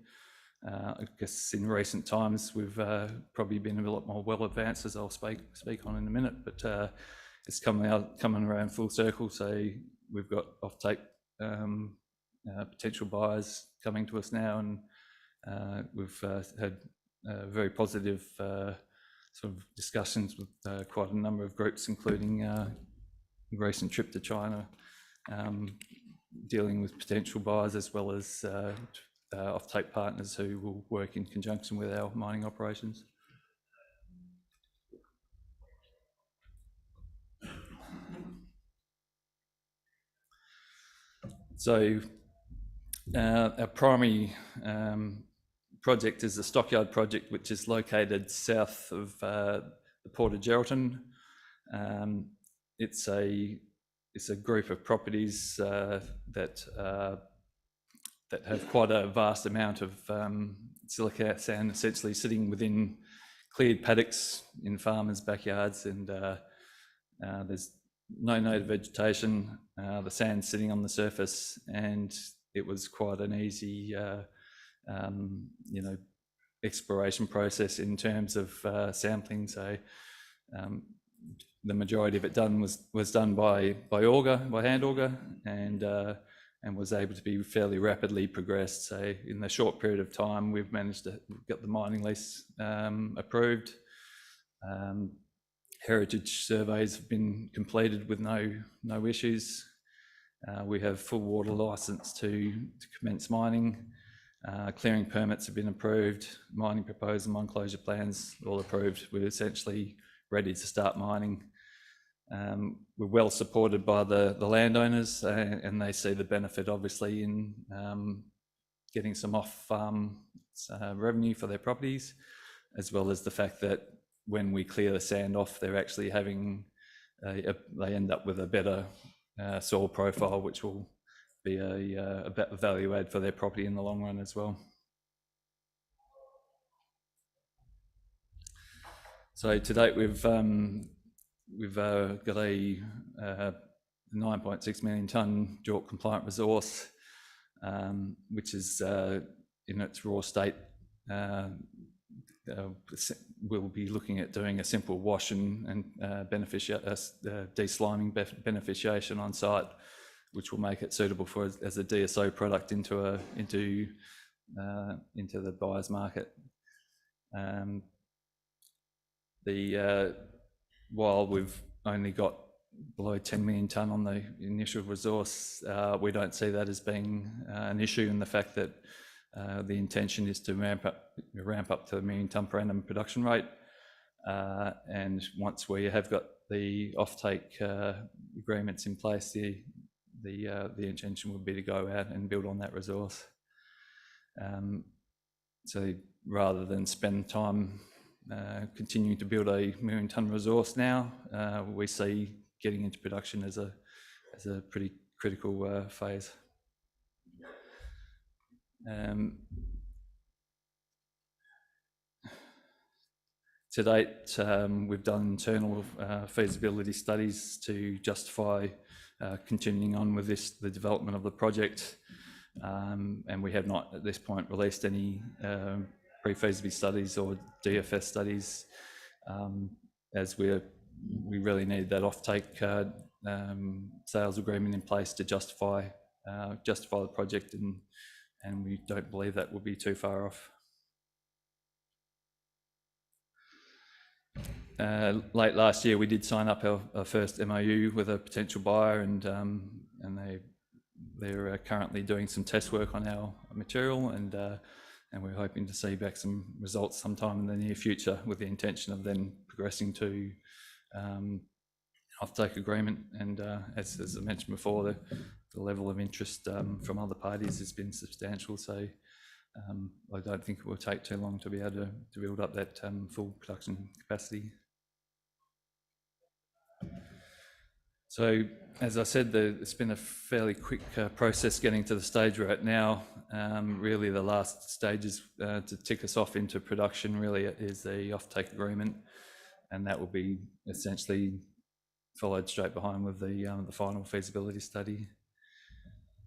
I guess in recent times we've probably been a lot more well advanced, as I'll speak on in a minute, but it's coming around full circle. So we've got offtake potential buyers coming to us now, and we've had very positive sort of discussions with quite a number of groups, including a recent trip to China, dealing with potential buyers as well as offtake partners who will work in conjunction with our mining operations. So our primary project is the Stockyard project, which is located south of the Port of Geraldton. It's a group of properties that are that have quite a vast amount of silica sand essentially sitting within cleared paddocks in farmers' backyards, and there's no native vegetation, the sand's sitting on the surface, and it was quite an easy exploration process in terms of sampling. So the majority of it was done by hand auger, and was able to be fairly rapidly progressed. So in the short period of time, we've managed to get the mining lease approved. Heritage surveys have been completed with no issues. We have full water licence to commence mining. Clearing permits have been approved. Mining proposal, mine closure plans all approved. We're essentially ready to start mining. We're well supported by the landowners, and they see the benefit obviously in getting some off-farm revenue for their properties, as well as the fact that when we clear the sand off, they're actually having they end up with a better soil profile, which will be a value add for their property in the long run as well. So to date, we've got a 9.6 million tonne JORC compliant resource, which is in its raw state. We'll be looking at doing a simple wash and desliming beneficiation on site, which will make it suitable for as a DSO product into the buyer's market. While we've only got below 10 million tonne on the initial resource, we don't see that as being an issue, in the fact that the intention is to ramp up to a million tonne per annum production rate, and once we have got the offtake agreements in place, the intention would be to go out and build on that resource. So rather than spend time continuing to build a million tonne resource now, we see getting into production as a pretty critical phase. To date, we've done internal feasibility studies to justify continuing on with the development of the project, and we have not at this point released any pre-feasibility studies or DFS studies, as we really need that offtake sales agreement in place to justify the project, and we don't believe that will be too far off. Late last year, we did sign up our first MOU with a potential buyer, and they're currently doing some test work on our material, and we're hoping to see back some results sometime in the near future, with the intention of then progressing to offtake agreement. And as I mentioned before, the level of interest from other parties has been substantial, so I don't think it will take too long to be able to build up that full production capacity. So, as I said, it's been a fairly quick process getting to the stage we're at now. Really, the last stages to tick us off into production really is the offtake agreement, and that will be essentially followed straight behind with the final feasibility study.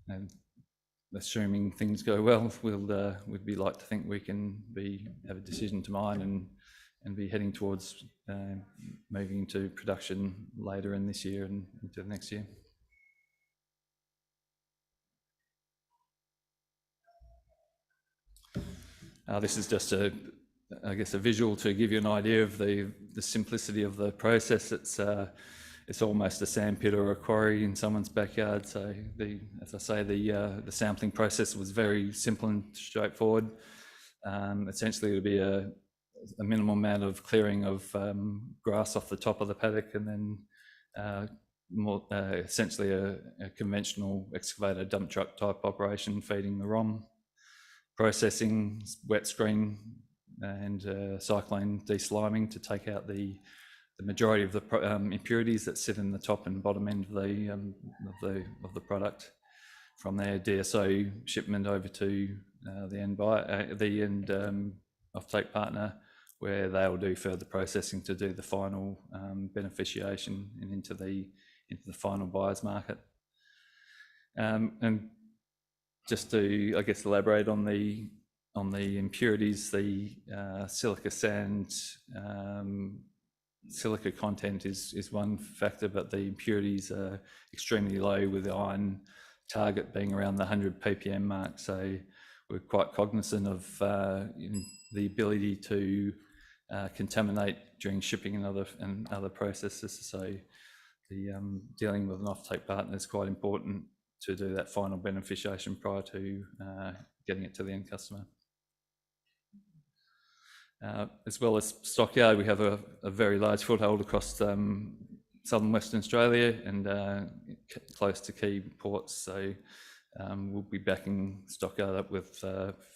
And assuming things go well, we'd be like to think we can have a decision to mine and be heading towards moving into production later in this year and into the next year. This is just a visual to give you an idea of the simplicity of the process. It's almost a sandpit or a quarry in someone's backyard. So as I say, the sampling process was very simple and straightforward. Essentially, it would be a minimal amount of clearing of grass off the top of the paddock, and then essentially a conventional excavator dump truck type operation feeding the ROM, processing, wet screen, and cyclone desliming to take out the majority of the impurities that sit in the top and bottom end of the product. from their DSO shipment over to the end offtake partner, where they'll do further processing to do the final beneficiation and into the final buyer's market. And just to, I guess, elaborate on the impurities, the silica sand, silica content is one factor, but the impurities are extremely low, with the iron target being around the 100 ppm mark. So we're quite cognizant of the ability to contaminate during shipping and other processes. So the dealing with an offtake partner is quite important to do that final beneficiation prior to getting it to the end customer. As well as stockyard, we have a very large foothold across southern Western Australia and close to key ports. So we'll be backing stockyard up with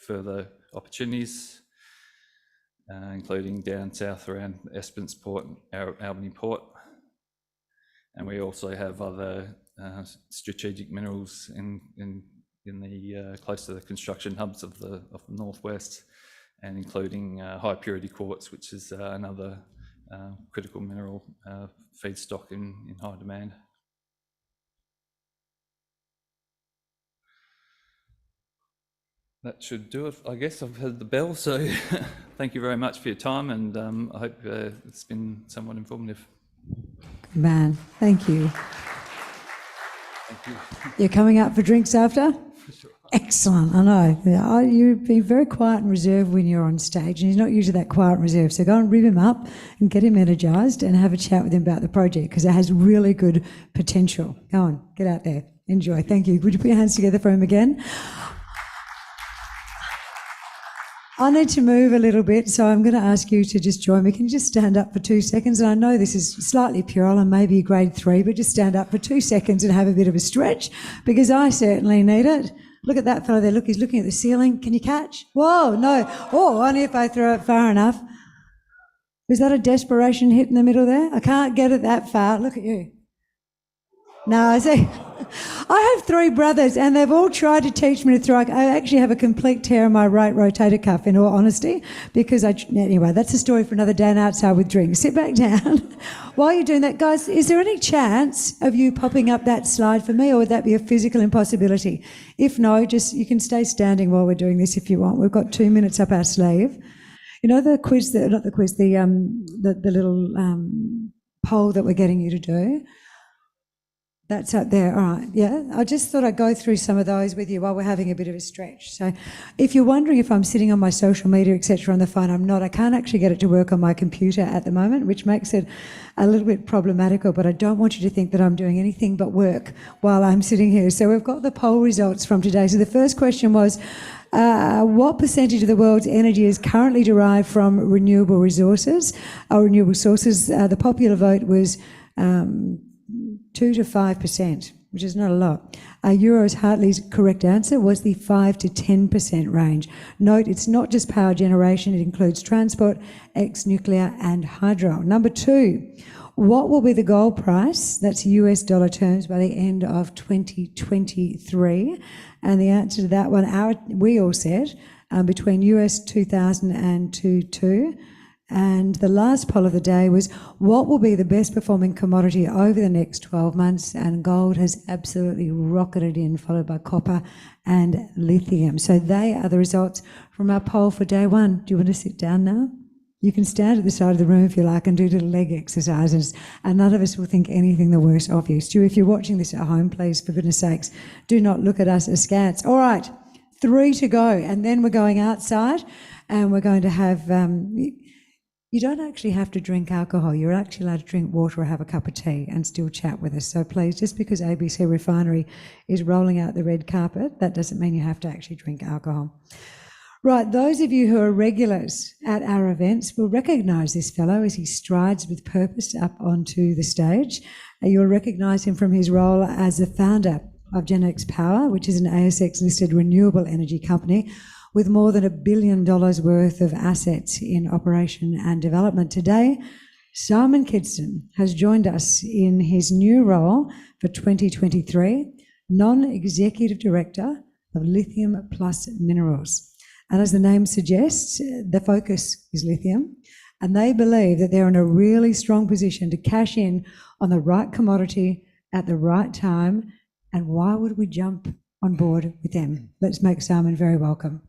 further opportunities, including down south around Esperance Port, Albany Port. And we also have other strategic minerals in the close to the construction hubs of the northwest, and including high purity quartz, which is another critical mineral feedstock in high demand. That should do it, I guess. I've heard the bell, so thank you very much for your time, and I hope it's been somewhat informative. Good man, thank you. Thank you. You're coming out for drinks after? For sure. Excellent, I know. You've been very quiet and reserved when you're on stage, and he's not usually that quiet and reserved. So go and rib him up and get him energised and have a chat with him about the project, because it has really good potential. Go on, get out there, enjoy. Thank you. Would you put your hands together for him again? I need to move a little bit, so I'm going to ask you to just join me. Can you just stand up for 2 seconds? And I know this is slightly puerile and maybe grade 3, but just stand up for 2 seconds and have a bit of a stretch, because I certainly need it. Look at that fellow there. Look, he's looking at the ceiling. Can you catch? Whoa, no. Oh, only if I throw it far enough. Is that a desperation hit in the middle there? I can't get it that far. Look at you. No, I see. I have 3 brothers, and they've all tried to teach me to throw. I actually have a complete tear in my right rotator cuff, in all honesty, because anyway, that's a story for another day and outside with drinks. Sit back down. While you're doing that, guys, is there any chance of you popping up that slide for me, or would that be a physical impossibility? If no, you can stay standing while we're doing this if you want. We've got 2 minutes up our sleeve. You know the quiz, the little poll that we're getting you to do? That's up there, all right, yeah. I just thought I'd go through some of those with you while we're having a bit of a stretch. So if you're wondering if I'm sitting on my social media, etc. on the phone, I'm not. I can't actually get it to work on my computer at the moment, which makes it a little bit problematical, but I don't want you to think that I'm doing anything but work while I'm sitting here. So we've got the poll results from today. So the first question was, what percentage of the world's energy is currently derived from renewable resources or renewable sources? The popular vote was 2 to 5%, which is not a lot. Euros Hartley's correct answer was the 5 to 10% range. Note, it's not just power generation, it includes transport, ex-nuclear and hydro. Number 2, what will be the gold price, that's US dollar terms, by the end of 2023? And the answer to that one, we all said between US 2000 and 22. And the last poll of the day was, what will be the best performing commodity over the next 12 months? And gold has absolutely rocketed in, followed by copper and lithium. So they are the results from our poll for day 1. Do you want to sit down now? You can stand at the side of the room if you like and do little leg exercises, and none of us will think anything the worse of you. Stu, if you're watching this at home, please, for goodness sakes, do not look at us askance. All right, 3 to go, and then we're going outside and we're going to have... You don't actually have to drink alcohol. You're actually allowed to drink water or have a cup of tea and still chat with us. So please, just because ABC Refinery is rolling out the red carpet, that doesn't mean you have to actually drink alcohol. Right, those of you who are regulars at our events will recognise this fellow as he strides with purpose up onto the stage. You'll recognise him from his role as the founder of Genex Power, which is an ASX-listed renewable energy company with more than $1 billion worth of assets in operation and development. Today, Simon Kidston has joined us in his new role for 2023 non-executive director of Lithium Plus Minerals. And as the name suggests, the focus is lithium, and they believe that they're in a really strong position to cash in on the right commodity at the right time. And why would we jump on board with them? Let's make Simon very welcome.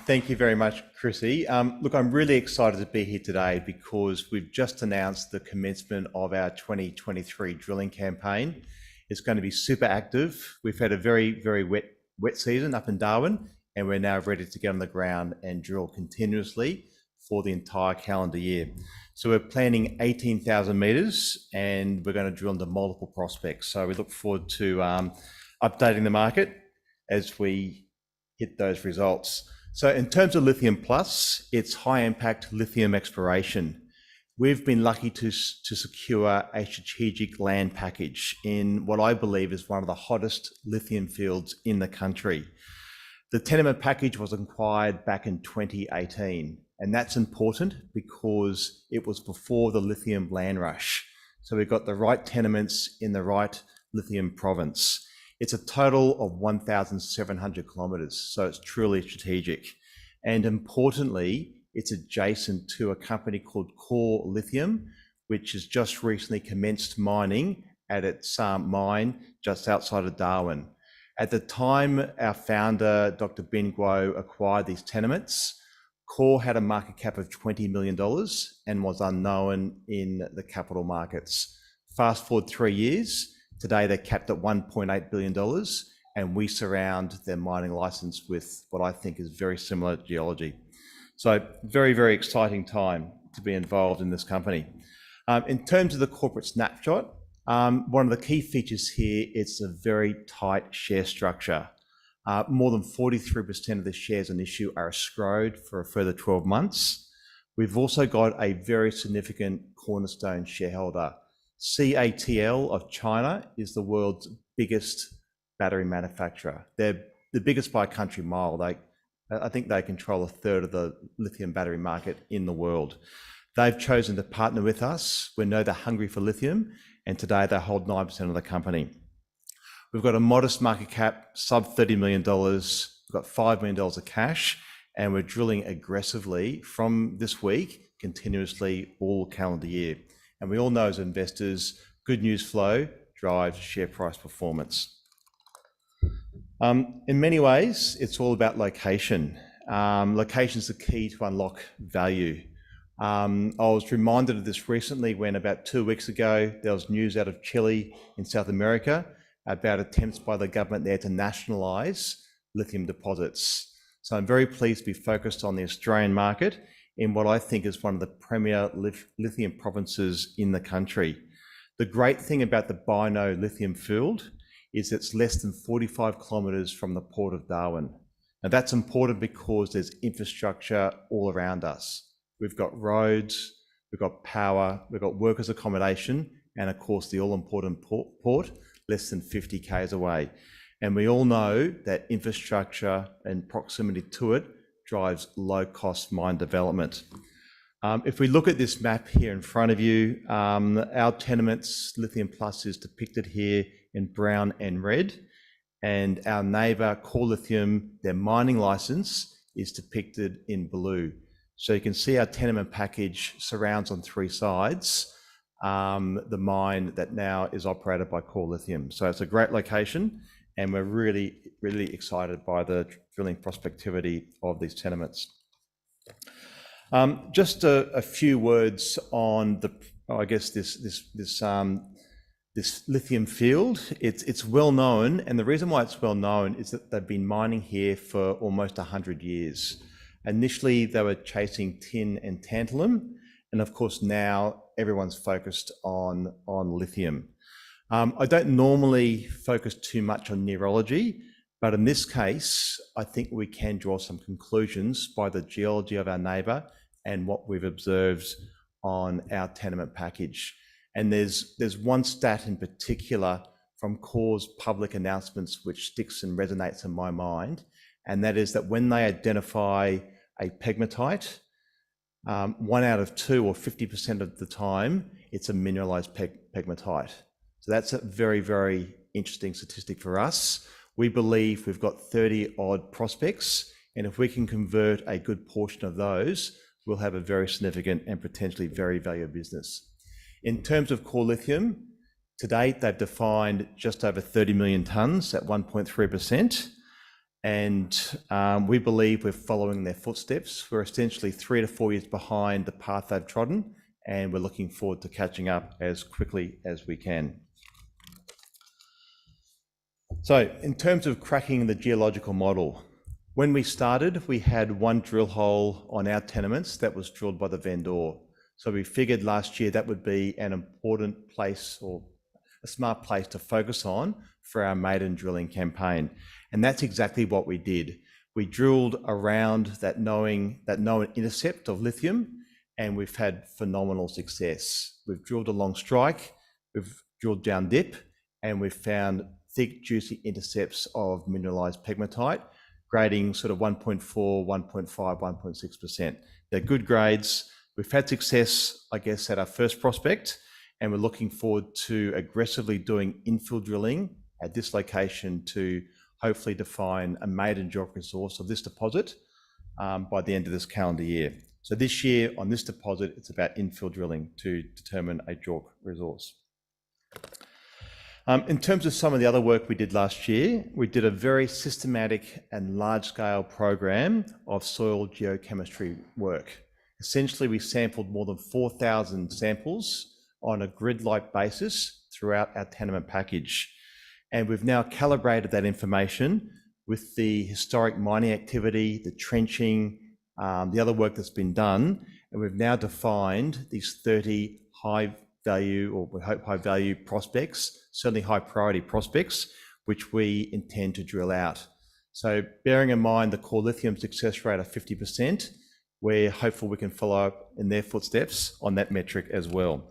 Thank you very much, Chrissy. Look, I'm really excited to be here today because we've just announced the commencement of our 2023 drilling campaign. It's going to be super active. We've had a very, very wet season up in Darwin, and we're now ready to get on the ground and drill continuously for the entire calendar year. So we're planning 18,000 metres, and we're going to drill into multiple prospects. So we look forward to updating the market as we hit those results. So in terms of Lithium Plus, it's high impact lithium exploration. We've been lucky to secure a strategic land package in what I believe is one of the hottest lithium fields in the country. The tenement package was acquired back in 2018, and that's important because it was before the lithium land rush. So we've got the right tenements in the right lithium province. It's a total of 1,700 kilometres, so it's truly strategic. And importantly, it's adjacent to a company called Core Lithium, which has just recently commenced mining at its mine just outside of Darwin. At the time our founder, Dr. Ben Guo, acquired these tenements, Core had a market cap of $20 million and was unknown in the capital markets. Fast forward 3 years, today they're capped at $1.8 billion, and we surround their mining license with what I think is very similar geology. So very, very exciting time to be involved in this company. In terms of the corporate snapshot, one of the key features here is a very tight share structure. More than 43% of the shares in issue are escrowed for a further 12 months. We've also got a very significant cornerstone shareholder. CATL of China is the world's biggest battery manufacturer. They're the biggest by a country mile. I think they control a third of the lithium battery market in the world. They've chosen to partner with us. We know they're hungry for lithium, and today they hold 9% of the company. We've got a modest market cap, sub $30 million. We've got $5 million of cash, and we're drilling aggressively from this week, continuously all calendar year. And we all know as investors, good news flow drives share price performance. In many ways, it's all about location. Location is the key to unlock value. I was reminded of this recently when about 2 weeks ago, there was news out of Chile in South America about attempts by the government there to nationalise lithium deposits. So I'm very pleased to be focused on the Australian market in what I think is one of the premier lithium provinces in the country. The great thing about the Bino lithium field is it's less than 45 kilometres from the port of Darwin. Now that's important because there's infrastructure all around us. We've got roads, we've got power, we've got workers' accommodation, and of course the all-important port less than 50 k's away. And we all know that infrastructure and proximity to it drives low-cost mine development. If we look at this map here in front of you, our tenements, Lithium Plus, is depicted here in brown and red, and our neighbour, Core Lithium, their mining licence is depicted in blue. So you can see our tenement package surrounds on 3 sides the mine that now is operated by Core Lithium. So it's a great location, and we're really, really excited by the drilling prospectivity of these tenements. Just a few words on this lithium field. It's well known, and the reason why it's well known is that they've been mining here for almost 100 years. Initially, they were chasing tin and tantalum, and of course now everyone's focused on lithium. I don't normally focus too much on neurology, but in this case, I think we can draw some conclusions by the geology of our neighbour and what we've observed on our tenement package. And there's one stat in particular from Core's public announcements which sticks and resonates in my mind, and that is that when they identify a pegmatite, 1 out of 2 or 50% of the time, it's a mineralized pegmatite. So that's a very, very interesting statistic for us. We believe we've got 30 odd prospects, and if we can convert a good portion of those, we'll have a very significant and potentially very valuable business. In terms of core lithium, to date, they've defined just over 30 million tonnes at 1.3%. And we believe we're following their footsteps. We're essentially 3 to 4 years behind the path they've trodden, and we're looking forward to catching up as quickly as we can. So in terms of cracking the geological model, when we started, we had one drill hole on our tenements that was drilled by the vendor. So we figured last year that would be an important place or a smart place to focus on for our maiden drilling campaign. And that's exactly what we did. We drilled around that known intercept of lithium, and we've had phenomenal success. We've drilled along strike, we've drilled down dip, and we've found thick, juicy intercepts of mineralized pegmatite, grading sort of 1.4, 1.5, 1.6%. They're good grades. We've had success, I guess, at our first prospect, and we're looking forward to aggressively doing infill drilling at this location to hopefully define a maiden JORC resource of this deposit by the end of this calendar year. So this year on this deposit, it's about infill drilling to determine a JORC resource. In terms of some of the other work we did last year, we did a very systematic and large-scale program of soil geochemistry work. Essentially, we sampled more than 4,000 samples on a grid-like basis throughout our tenement package. And we've now calibrated that information with the historic mining activity, the trenching, the other work that's been done, and we've now defined these 30 high value, or we hope high value prospects, certainly high priority prospects, which we intend to drill out. So bearing in mind the core lithium success rate of 50%, we're hopeful we can follow up in their footsteps on that metric as well.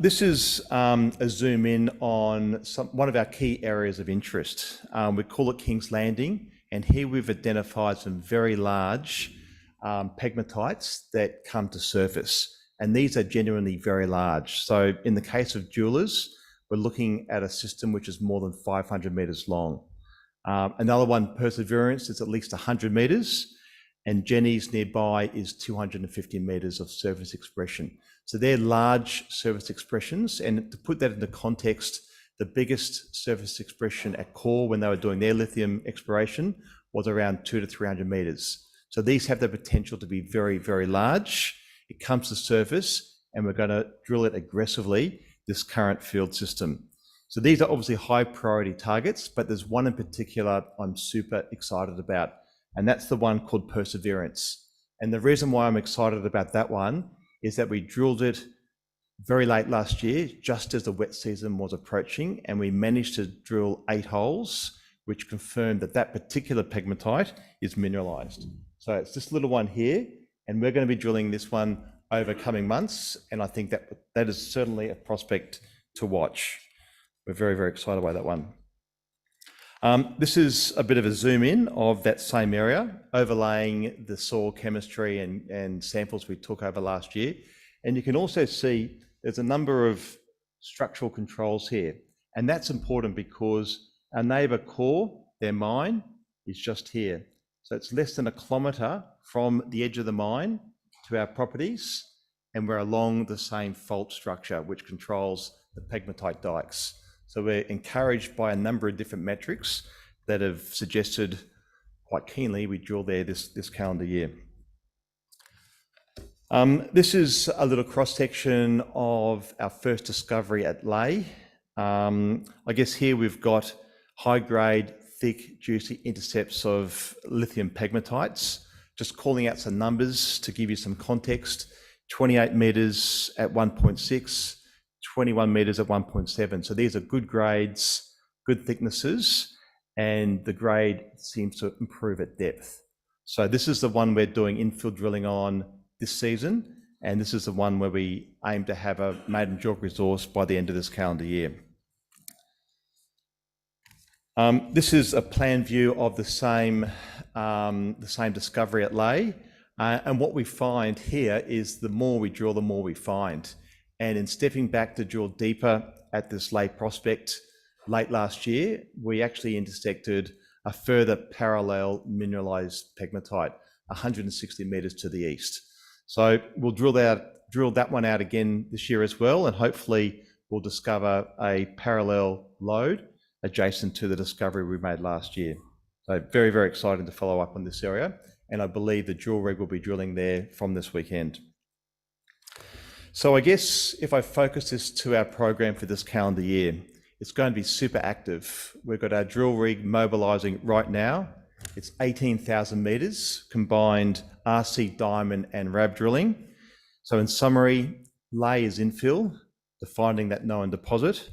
This is a zoom in on one of our key areas of interest. We call it King's Landing, and here we've identified some very large pegmatites that come to surface. And these are genuinely very large. So in the case of Jewelers, we're looking at a system which is more than 500 metres long. Another one, Perseverance, is at least 100 metres, and Jenny's nearby is 250 metres of surface expression. So they're large surface expressions, and to put that into context, the biggest surface expression at Core when they were doing their lithium exploration was around 200 to 300 metres. So these have the potential to be very, very large. It comes to surface, and we're going to drill it aggressively, this current field system. So these are obviously high priority targets, but there's one in particular I'm super excited about, and that's the one called Perseverance. And the reason why I'm excited about that one is that we drilled it very late last year, just as the wet season was approaching, and we managed to drill 8 holes, which confirmed that that particular pegmatite is mineralized. So it's this little one here, and we're going to be drilling this one over coming months, and I think that is certainly a prospect to watch. We're very, very excited by that one. This is a bit of a zoom in of that same area, overlaying the soil chemistry and samples we took over last year. And you can also see there's a number of structural controls here. And that's important because our neighbour Core, their mine, is just here. So it's less than 1 kilometre from the edge of the mine to our properties, and we're along the same fault structure which controls the pegmatite dikes. So we're encouraged by a number of different metrics that have suggested quite keenly we drill there this calendar year. This is a little cross-section of our first discovery at Ley. I guess here we've got high-grade, thick, juicy intercepts of lithium pegmatites. Just calling out some numbers to give you some context. 28 metres at 1.6, 21 metres at 1.7. So these are good grades, good thicknesses, and the grade seems to improve at depth. So this is the one we're doing infill drilling on this season, and this is the one where we aim to have a maiden JORC resource by the end of this calendar year. This is a plan view of the same discovery at Ley. And what we find here is the more we drill, the more we find. And in stepping back to drill deeper at this Lay prospect late last year, we actually intersected a further parallel mineralized pegmatite, 160 meters to the east. So we'll drill that one out again this year as well, and hopefully we'll discover a parallel lode adjacent to the discovery we made last year. So very, very excited to follow up on this area, and I believe the drill rig will be drilling there from this weekend. So I guess if I focus this to our program for this calendar year, it's going to be super active. We've got our drill rig mobilising right now. It's 18,000 metres combined RC diamond and RAB drilling. So in summary, Lay is infill, defining that known deposit.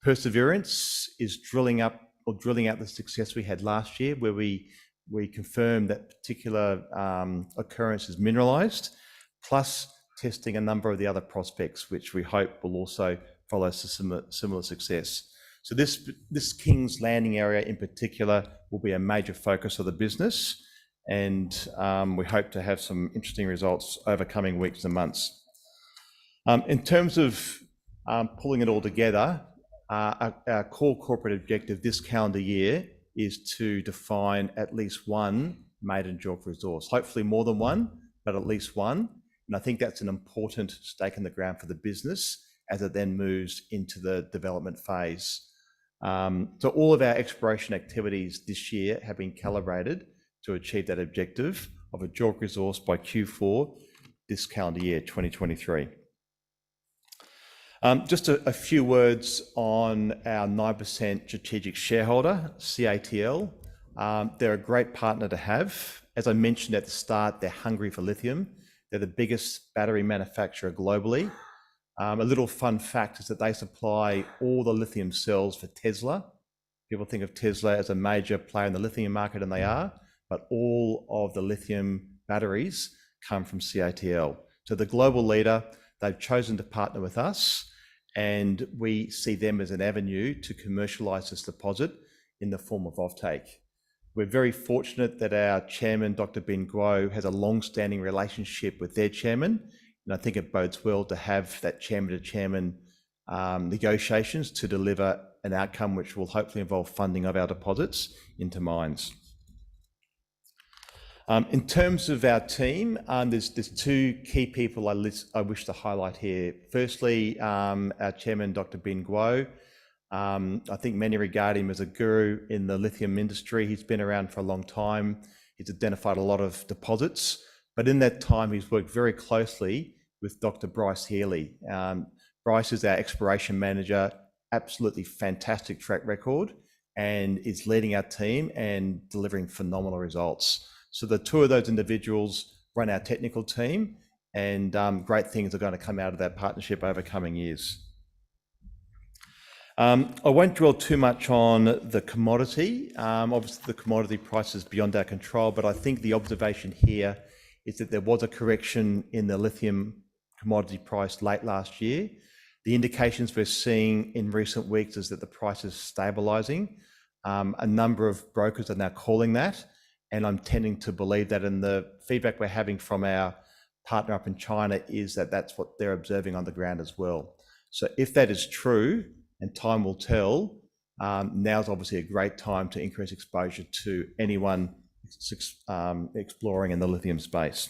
Perseverance is drilling out the success we had last year, where we confirmed that particular occurrence is mineralised, plus testing a number of the other prospects, which we hope will also follow similar success. So this King's Landing area in particular will be a major focus of the business, and we hope to have some interesting results over coming weeks and months. In terms of pulling it all together, our core corporate objective this calendar year is to define at least one maiden JORC resource, hopefully more than one, but at least one. And I think that's an important stake in the ground for the business as it then moves into the development phase. So all of our exploration activities this year have been calibrated to achieve that objective of a JORC resource by Q4 this calendar year, 2023. Just a few words on our 9% strategic shareholder, CATL. They're a great partner to have. As I mentioned at the start, they're hungry for lithium. They're the biggest battery manufacturer globally. A little fun fact is that they supply all the lithium cells for Tesla. People think of Tesla as a major player in the lithium market, and they are, but all of the lithium batteries come from CATL. So the global leader, they've chosen to partner with us, and we see them as an avenue to commercialise this deposit in the form of offtake. We're very fortunate that our chairman, Dr. Ben Guo, has a long-standing relationship with their chairman, and I think it bodes well to have that chairman-to-chairman negotiations to deliver an outcome which will hopefully involve funding of our deposits into mines. In terms of our team, there's two key people I wish to highlight here. Firstly, our chairman, Dr. Ben Guo. I think many regard him as a guru in the lithium industry. He's been around for a long time. He's identified a lot of deposits, but in that time, he's worked very closely with Dr. Bryce Healy. Bryce is our exploration manager, absolutely fantastic track record, and is leading our team and delivering phenomenal results. So the two of those individuals run our technical team, and great things are going to come out of that partnership over coming years. I won't dwell too much on the commodity. Obviously, the commodity price is beyond our control, but I think the observation here is that there was a correction in the lithium commodity price late last year. The indications we're seeing in recent weeks is that the price is stabilising. A number of brokers are now calling that, and I'm tending to believe that, and the feedback we're having from our partner up in China is that that's what they're observing on the ground as well. So if that is true, and time will tell, now's obviously a great time to increase exposure to anyone exploring in the lithium space.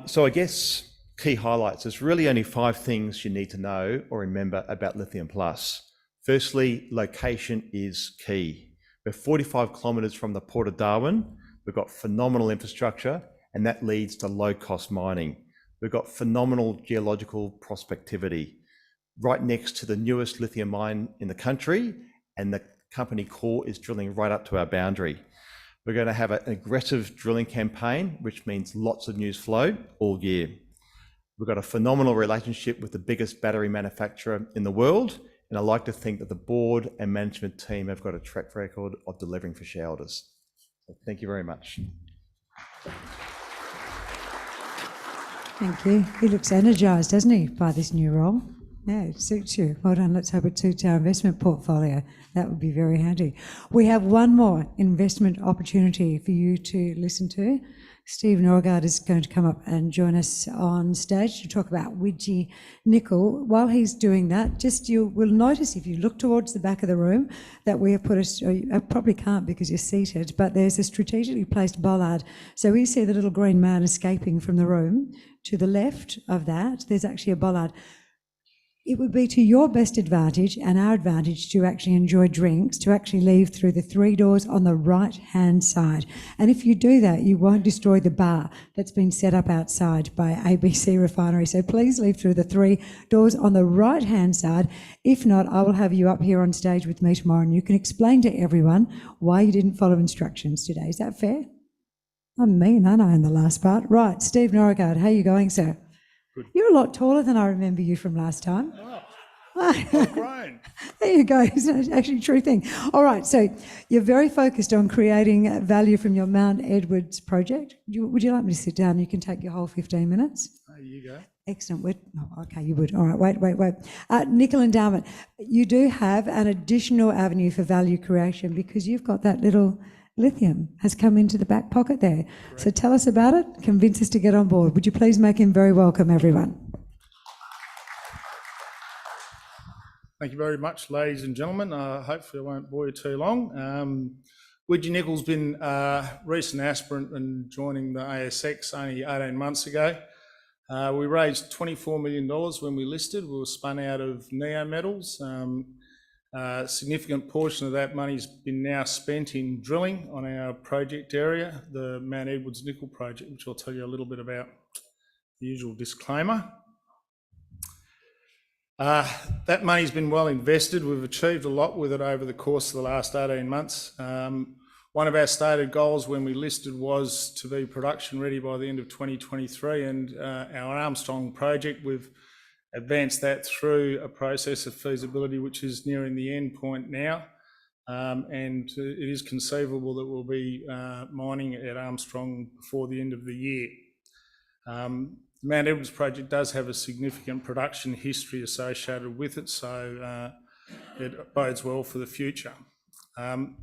So I guess key highlights, there's really only 5 things you need to know or remember about Lithium Plus. Firstly, location is key. We're 45 kilometres from the Port of Darwin. We've got phenomenal infrastructure, and that leads to low-cost mining. We've got phenomenal geological prospectivity right next to the newest lithium mine in the country, and the company core is drilling right up to our boundary. We're going to have an aggressive drilling campaign, which means lots of news flow all year. We've got a phenomenal relationship with the biggest battery manufacturer in the world, and I like to think that the board and management team have got a track record of delivering for shareholders. So thank you very much. Thank you. He looks energised, doesn't he, by this new role? Yeah, it suits you. Well done. Let's hope it suits our investment portfolio. That would be very handy. We have one more investment opportunity for you to listen to. Steve Norgard is going to come up and join us on stage to talk about Widgie nickel. While he's doing that, just you will notice if you look towards the back of the room that we have put I probably can't because you're seated, but there's a strategically placed bollard. So we see the little green man escaping from the room. To the left of that, there's actually a bollard. It would be to your best advantage and our advantage to actually enjoy drinks, to actually leave through the 3 doors on the right-hand side. And if you do that, you won't destroy the bar that's been set up outside by ABC Refinery. So please leave through the 3 doors on the right-hand side. If not, I will have you up here on stage with me tomorrow and you can explain to everyone why you didn't follow instructions today. Is that fair? I'm mean, aren't I, in the last part? Right, Steve Norgard, how are you going, sir? Good. You're a lot taller than I remember you from last time. Oh, I've grown. There you go. It's actually a true thing. All right, so you're very focused on creating value from your Mount Edwards project. Would you like me to sit down? You can take your whole 15 minutes. There you go. Excellent. Oh, okay, you would. All right, wait. Nickel endowment. You do have an additional avenue for value creation because you've got that little lithium has come into the back pocket there. Correct. So tell us about it, convince us to get on board. Would you please make him very welcome, everyone? Thank you very much, ladies and gentlemen. Hopefully I won't bore you too long. Widgie Nickel's been a recent aspirant in joining the ASX only 18 months ago. We raised $24 million when we listed. We were spun out of Neo Metals. A significant portion of that money's been now spent in drilling on our project area, the Mount Edwards Nickel project, which I'll tell you a little bit about, the usual disclaimer. That money's been well invested. We've achieved a lot with it over the course of the last 18 months. One of our stated goals when we listed was to be production ready by the end of 2023, and our Armstrong project, we've advanced that through a process of feasibility which is nearing the end point now, and it is conceivable that we'll be mining at Armstrong before the end of the year. The Mount Edwards project does have a significant production history associated with it, so it bodes well for the future. The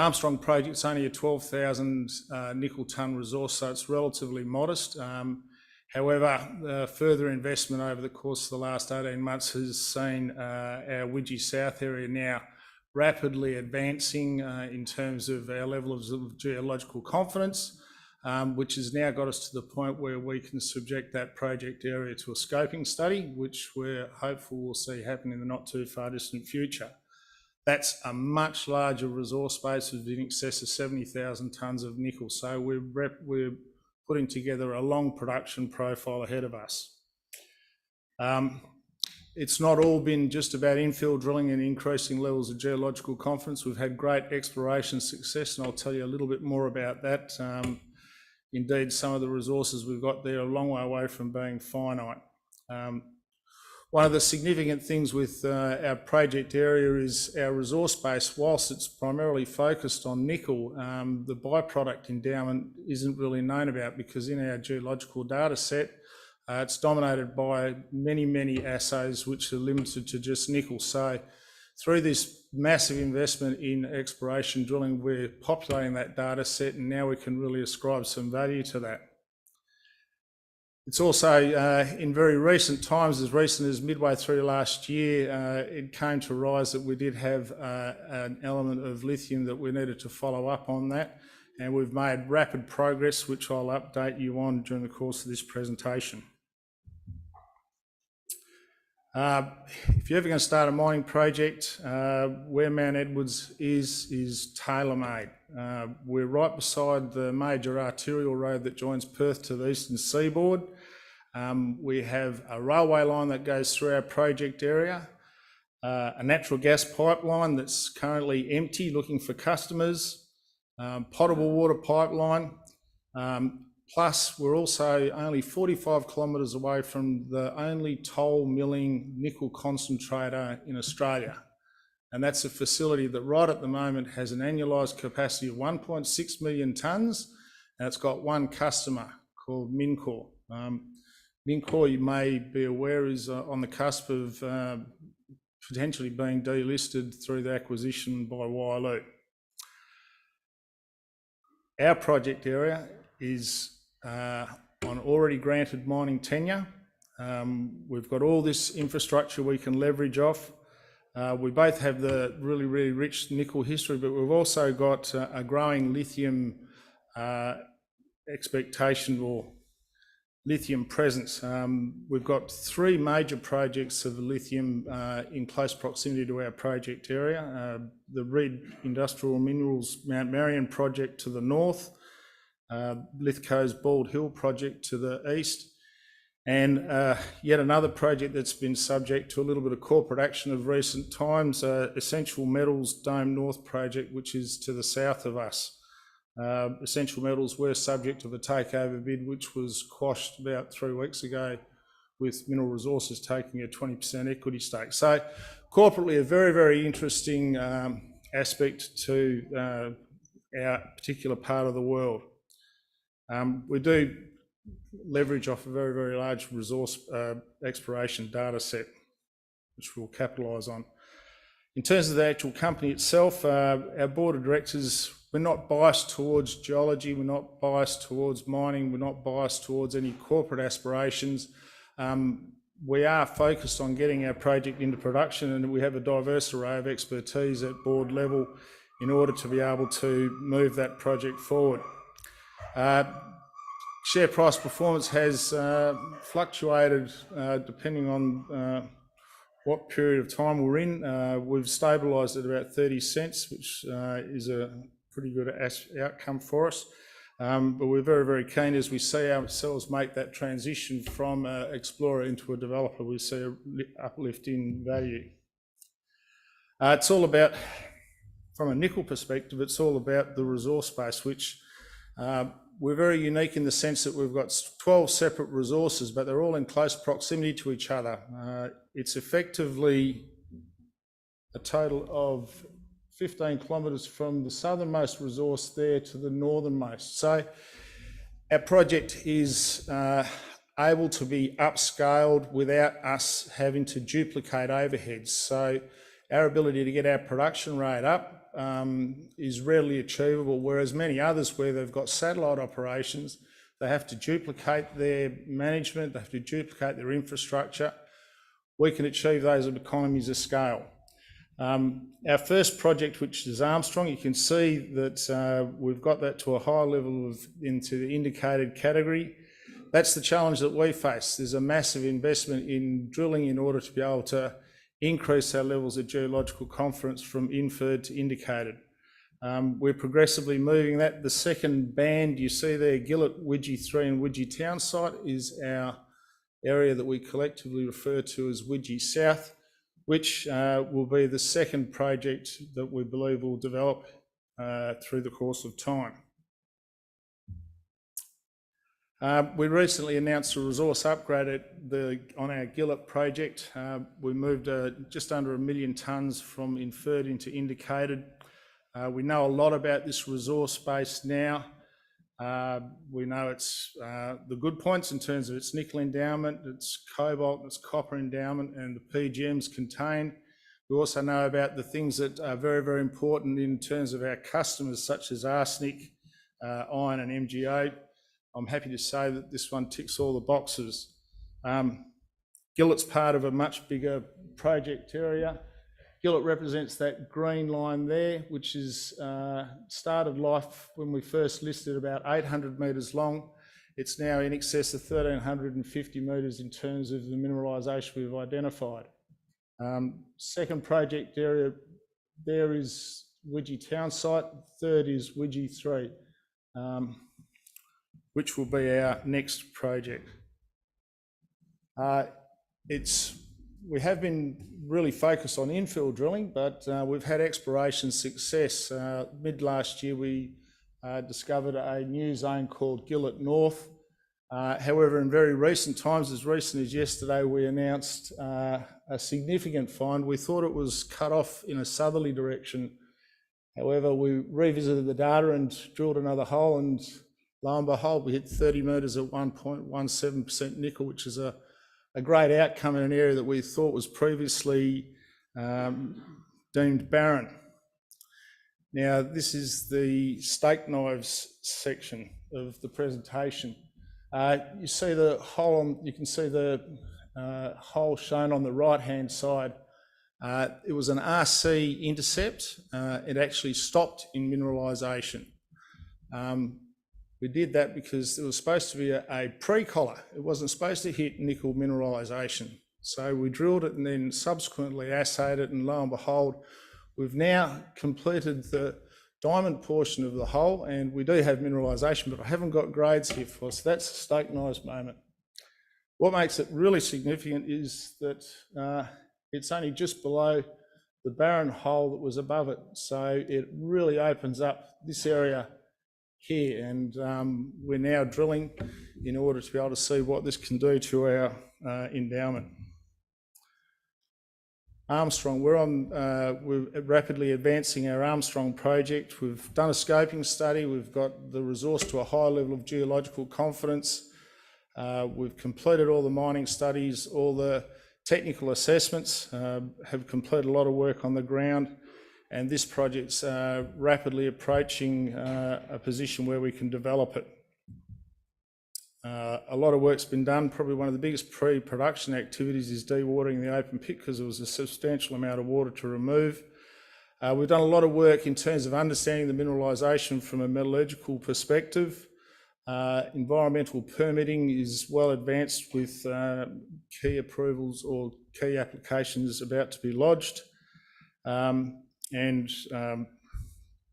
Armstrong project's only a 12,000 nickel tonne resource, so it's relatively modest. However, further investment over the course of the last 18 months has seen our Widgie South area now rapidly advancing in terms of our level of geological confidence, which has now got us to the point where we can subject that project area to a scoping study, which we're hopeful we'll see happen in the not too far distant future. That's a much larger resource base of in excess of 70,000 tonnes of nickel. So we're putting together a long production profile ahead of us. It's not all been just about infill drilling and increasing levels of geological confidence. We've had great exploration success, and I'll tell you a little bit more about that. Indeed, some of the resources we've got there are a long way away from being finite. One of the significant things with our project area is our resource base. Whilst it's primarily focused on nickel, the byproduct endowment isn't really known about because in our geological data set, it's dominated by many assays which are limited to just nickel. So through this massive investment in exploration drilling, we're populating that data set, and now we can really ascribe some value to that. It's also, in very recent times, as recent as midway through last year, it came to rise that we did have an element of lithium that we needed to follow up on that, and we've made rapid progress, which I'll update you on during the course of this presentation. If you're ever going to start a mining project, where Mount Edwards is tailor-made. We're right beside the major arterial road that joins Perth to the eastern seaboard. We have a railway line that goes through our project area, a natural gas pipeline that's currently empty looking for customers, potable water pipeline, plus we're also only 45 kilometres away from the only toll milling nickel concentrator in Australia. And that's a facility that right at the moment has an annualised capacity of 1.6 million tonnes, and it's got one customer called Mincor. Mincor, you may be aware, is on the cusp of potentially being delisted through the acquisition by Waugh. Our project area is on already granted mining tenure. We've got all this infrastructure we can leverage off. We both have the really, really rich nickel history, but we've also got a growing lithium expectation or lithium presence. We've got 3 major projects of lithium in close proximity to our project area. The Red Industrial Minerals Mount Marion project to the north, Lithgow's Bald Hill project to the east, and yet another project that's been subject to a little bit of corporate action of recent times, Essential Metals Dome North project, which is to the south of us. Essential Metals were subject to the takeover bid, which was quashed about 3 weeks ago, with Mineral Resources taking a 20% equity stake. So corporately, a very, very interesting aspect to our particular part of the world. We do leverage off a very, very large resource exploration data set, which we'll capitalise on. In terms of the actual company itself, our board of directors, we're not biased towards geology, we're not biased towards mining, we're not biased towards any corporate aspirations. We are focused on getting our project into production, and we have a diverse array of expertise at board level in order to be able to move that project forward. Share price performance has fluctuated depending on what period of time we're in. We've stabilised at about 30 cents, which is a pretty good outcome for us. But we're very, very keen as we see ourselves make that transition from an explorer into a developer. We see an uplift in value. It's all about, from a nickel perspective, it's all about the resource base, which we're very unique in the sense that we've got 12 separate resources, but they're all in close proximity to each other. It's effectively a total of 15 kilometres from the southernmost resource there to the northernmost. So our project is able to be upscaled without us having to duplicate overheads. So our ability to get our production rate up is readily achievable, whereas many others where they've got satellite operations, they have to duplicate their management, they have to duplicate their infrastructure. We can achieve those economies of scale. Our first project, which is Armstrong, you can see that we've got that to a high level of into the indicated category. That's the challenge that we face. There's a massive investment in drilling in order to be able to increase our levels of geological confidence from inferred to indicated. We're progressively moving that. The second band you see there, Gillett, Widgie 3 and Widgie Town site, is our area that we collectively refer to as Widgie South, which will be the second project that we believe will develop through the course of time. We recently announced a resource upgrade on our Gillett project. We moved just under 1 million tonnes from inferred into indicated. We know a lot about this resource base now. We know its the good points in terms of its nickel endowment, its cobalt, its copper endowment, and the PGMs contained. We also know about the things that are very, very important in terms of our customers, such as arsenic, iron and MgO. I'm happy to say that this one ticks all the boxes. Gillett's part of a much bigger project area. Gillett represents that green line there, which is started life when we first listed about 800 metres long. It's now in excess of 1,350 metres in terms of the mineralisation we've identified. Second project area there is Widgie Town site. Third is Widgie 3. Which will be our next project. We have been really focused on infill drilling, but we've had exploration success. Mid last year, we discovered a new zone called Gillett North. However, in very recent times, as recent as yesterday, we announced a significant find. We thought it was cut off in a southerly direction. However, we revisited the data and drilled another hole, and lo and behold, we hit 30 metres at 1.17% nickel, which is a great outcome in an area that we thought was previously deemed barren. Now, this is the steak knives section of the presentation. You see the hole, you can see the hole shown on the right-hand side. It was an RC intercept. It actually stopped in mineralisation. We did that because it was supposed to be a pre-collar. It wasn't supposed to hit nickel mineralisation. So we drilled it and then subsequently assayed it, and lo and behold, we've now completed the diamond portion of the hole, and we do have mineralisation, but I haven't got grades here for us. So that's the steak knives moment. What makes it really significant is that it's only just below the barren hole that was above it. So it really opens up this area here, and we're now drilling in order to be able to see what this can do to our endowment. Armstrong, we're rapidly advancing our Armstrong project. We've done a scoping study. We've got the resource to a high level of geological confidence. We've completed all the mining studies, all the technical assessments, have completed a lot of work on the ground, and this project's rapidly approaching a position where we can develop it. A lot of work's been done. Probably one of the biggest pre-production activities is dewatering the open pit, because there was a substantial amount of water to remove. We've done a lot of work in terms of understanding the mineralisation from a metallurgical perspective. Environmental permitting is well advanced, with key approvals or key applications about to be lodged.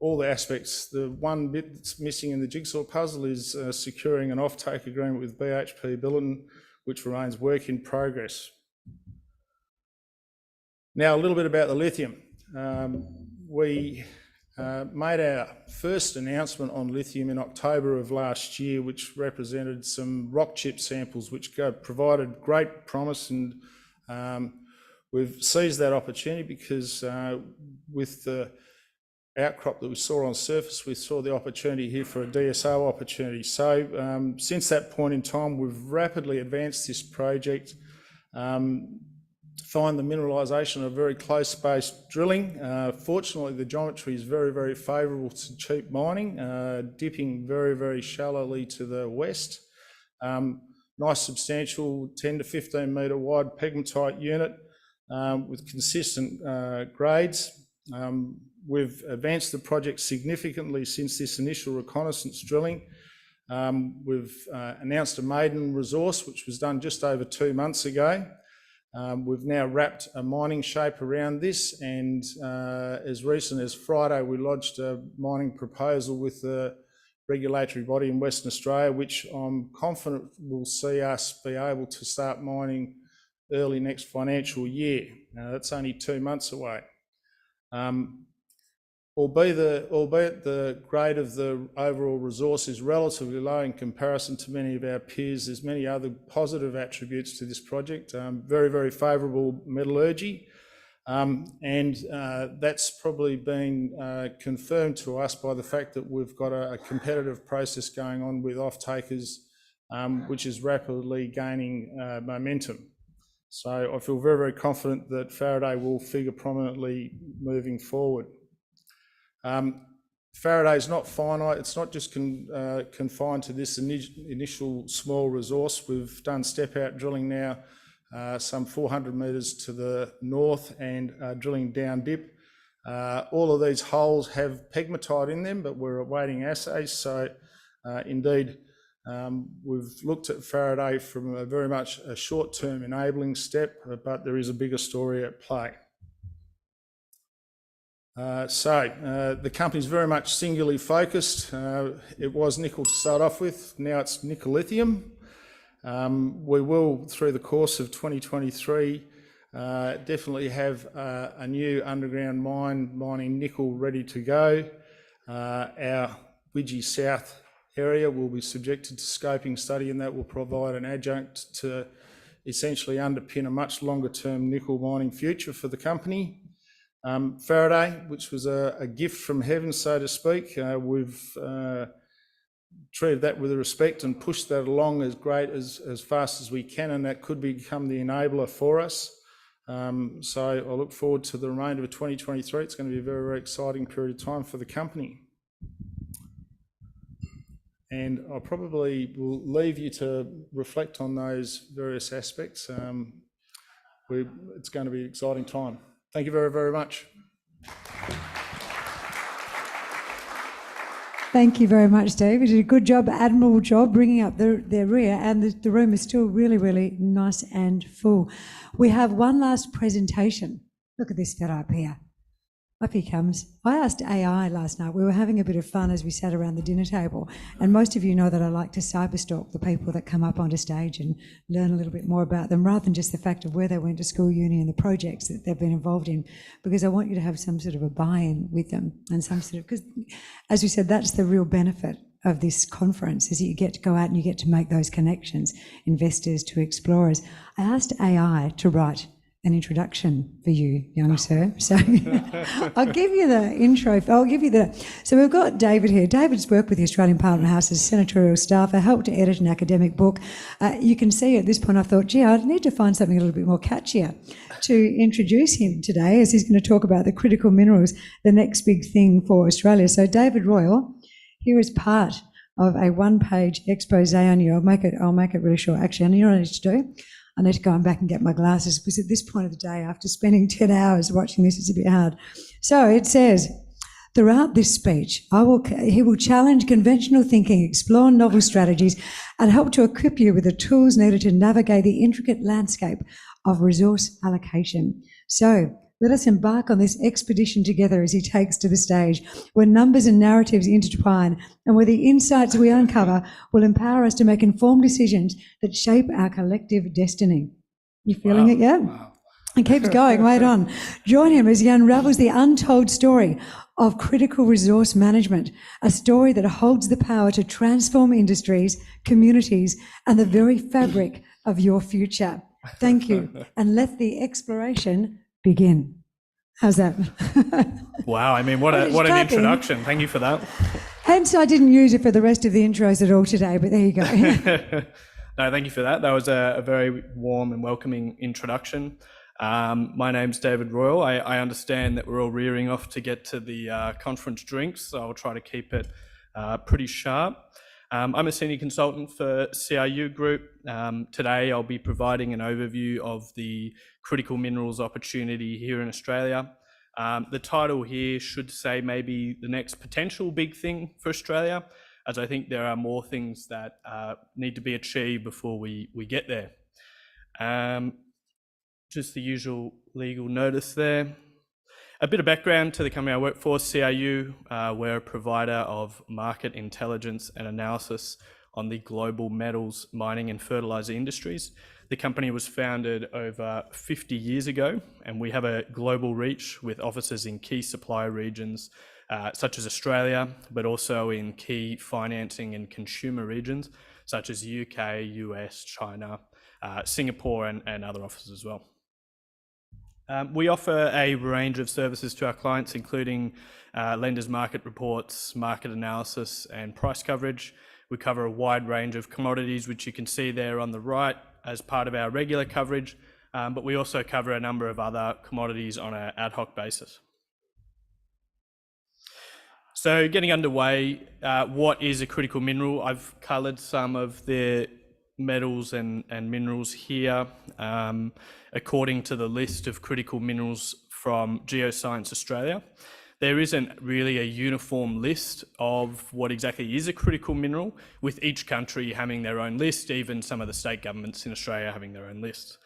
All the aspects. The one bit that's missing in the jigsaw puzzle is securing an offtake agreement with BHP Billiton, which remains work in progress. Now, a little bit about the lithium. We made our first announcement on lithium in October of last year, which represented some rock chip samples, which provided great promise, and we've seized that opportunity because with the outcrop that we saw on surface, we saw the opportunity here for a DSO opportunity. So since that point in time, we've rapidly advanced this project, find the mineralisation of very close spaced drilling. Fortunately, the geometry is very, very favourable to cheap mining, dipping very, very shallowly to the west. Nice substantial 10 to 15 metre wide pegmatite unit with consistent grades. We've advanced the project significantly since this initial reconnaissance drilling. We've announced a maiden resource, which was done just over 2 months ago. We've now wrapped a mining shape around this, and as recent as Friday, we lodged a mining proposal with the regulatory body in Western Australia, which I'm confident will see us be able to start mining early next financial year. That's only 2 months away. Albeit the grade of the overall resource is relatively low in comparison to many of our peers, there's many other positive attributes to this project. Very, very favourable metallurgy, and that's probably been confirmed to us by the fact that we've got a competitive process going on with off-takers, which is rapidly gaining momentum. So I feel very, very confident that Faraday will figure prominently moving forward. Faraday is not finite. It's not just confined to this initial small resource. We've done step-out drilling now, some 400 metres to the north, and drilling down dip. All of these holes have pegmatite in them, but we're awaiting assays. So indeed, we've looked at Faraday from a very much a short-term enabling step, but there is a bigger story at play. The company's very much singularly focused. It was nickel to start off with, now it's nickel lithium. We will, through the course of 2023, definitely have a new underground mine mining nickel ready to go. Our Widgie South area will be subjected to scoping study, and that will provide an adjunct to essentially underpin a much longer term nickel mining future for the company. Faraday, which was a gift from heaven, so to speak, we've treated that with respect and pushed that along as fast as we can, and that could become the enabler for us. So I look forward to the remainder of 2023. It's going to be a very, very exciting period of time for the company. And I probably will leave you to reflect on those various aspects. It's going to be an exciting time. Thank you very, very much. Thank you very much, Dave. You did a good job, admirable job, bringing up their rear, and the room is still really, really nice and full. We have one last presentation. Look at this fella up here. Up he comes. I asked AI last night. We were having a bit of fun as we sat around the dinner table, and most of you know that I like to cyberstalk the people that come up onto stage and learn a little bit more about them, rather than just the fact of where they went to school, uni, and the projects that they've been involved in, because I want you to have some sort of a buy-in with them and some sort of, because as we said, that's the real benefit of this conference, is that you get to go out and you get to make those connections, investors to explorers. I asked AI to write an introduction for you, young sir. So I'll give you the intro. So we've got David here. David's worked with the Australian Parliament House as senatorial staffer, helped to edit an academic book. You can see at this point I thought, gee, I need to find something a little bit more catchier to introduce him today, as he's going to talk about the critical minerals, the next big thing for Australia. So David Royal, here is part of a one-page expose on you. I'll make it really short. Actually, you know what I need to do? I need to go back and get my glasses, because at this point of the day, after spending 10 hours watching this, it's a bit hard. So it says, throughout this speech, he will challenge conventional thinking, explore novel strategies, and help to equip you with the tools needed to navigate the intricate landscape of resource allocation. So let us embark on this expedition together as he takes to the stage, where numbers and narratives intertwine, and where the insights we uncover will empower us to make informed decisions that shape our collective destiny. You feeling it yet? Wow. It keeps going, wait on. Join him as he unravels the untold story of critical resource management, a story that holds the power to transform industries, communities, and the very fabric of your future. Thank you, and let the exploration begin. How's that? Wow, I mean, what an introduction. Thank you for that. Hence, I didn't use it for the rest of the intros at all today, but there you go. No, thank you for that. That was a very warm and welcoming introduction. My name's David Royal. I understand that we're all rearing off to get to the conference drinks, so I'll try to keep it pretty sharp. I'm a senior consultant for CRU Group. Today I'll be providing an overview of the critical minerals opportunity here in Australia. The title here should say maybe the next potential big thing for Australia, as I think there are more things that need to be achieved before we get there. Just the usual legal notice there. A bit of background to the company I work for, CRU. We're a provider of market intelligence and analysis on the global metals, mining and fertiliser industries. The company was founded over 50 years ago, and we have a global reach with offices in key supplier regions such as Australia, but also in key financing and consumer regions such as UK, US, China, Singapore and other offices as well. We offer a range of services to our clients, including lenders market reports, market analysis and price coverage. We cover a wide range of commodities, which you can see there on the right as part of our regular coverage, but we also cover a number of other commodities on an ad hoc basis. So getting underway, what is a critical mineral? I've coloured some of the metals and minerals here according to the list of critical minerals from Geoscience Australia. There isn't really a uniform list of what exactly is a critical mineral, with each country having their own list, even some of the state governments in Australia having their own lists.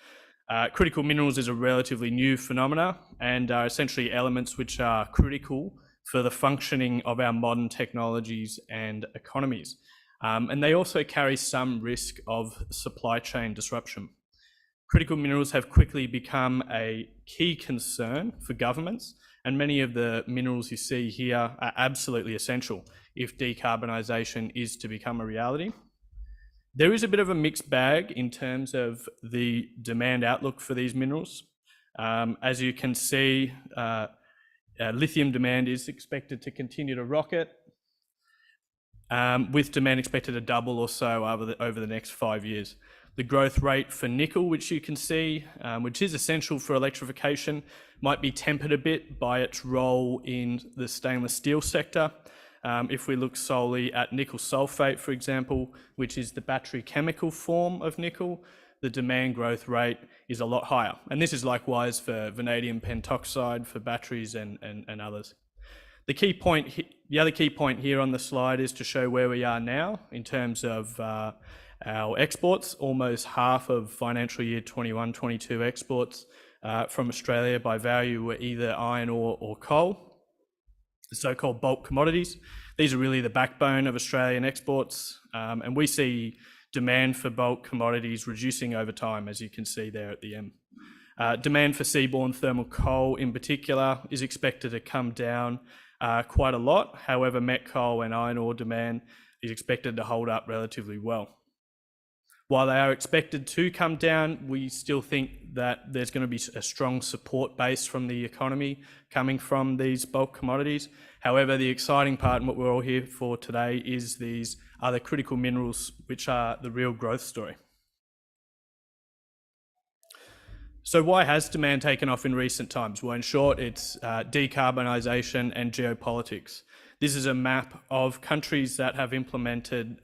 Critical minerals is a relatively new phenomena and are essentially elements which are critical for the functioning of our modern technologies and economies. And they also carry some risk of supply chain disruption. Critical minerals have quickly become a key concern for governments, and many of the minerals you see here are absolutely essential if decarbonisation is to become a reality. There is a bit of a mixed bag in terms of the demand outlook for these minerals. As you can see, lithium demand is expected to continue to rocket. with demand expected to double or so over the next 5 years. The growth rate for nickel, which you can see, which is essential for electrification, might be tempered a bit by its role in the stainless steel sector. If we look solely at nickel sulfate, for example, which is the battery chemical form of nickel, the demand growth rate is a lot higher. And this is likewise for vanadium pentoxide for batteries and others. The other key point here on the slide is to show where we are now in terms of our exports. Almost half of financial year 21-22 exports from Australia by value were either iron ore or coal, the so-called bulk commodities. These are really the backbone of Australian exports, and we see demand for bulk commodities reducing over time, as you can see there at the end. Demand for seaborne thermal coal in particular is expected to come down quite a lot. However, met coal and iron ore demand is expected to hold up relatively well. While they are expected to come down, we still think that there's going to be a strong support base from the economy coming from these bulk commodities. However, the exciting part and what we're all here for today is these other critical minerals, which are the real growth story. So why has demand taken off in recent times? Well, in short, it's decarbonisation and geopolitics. This is a map of countries that have implemented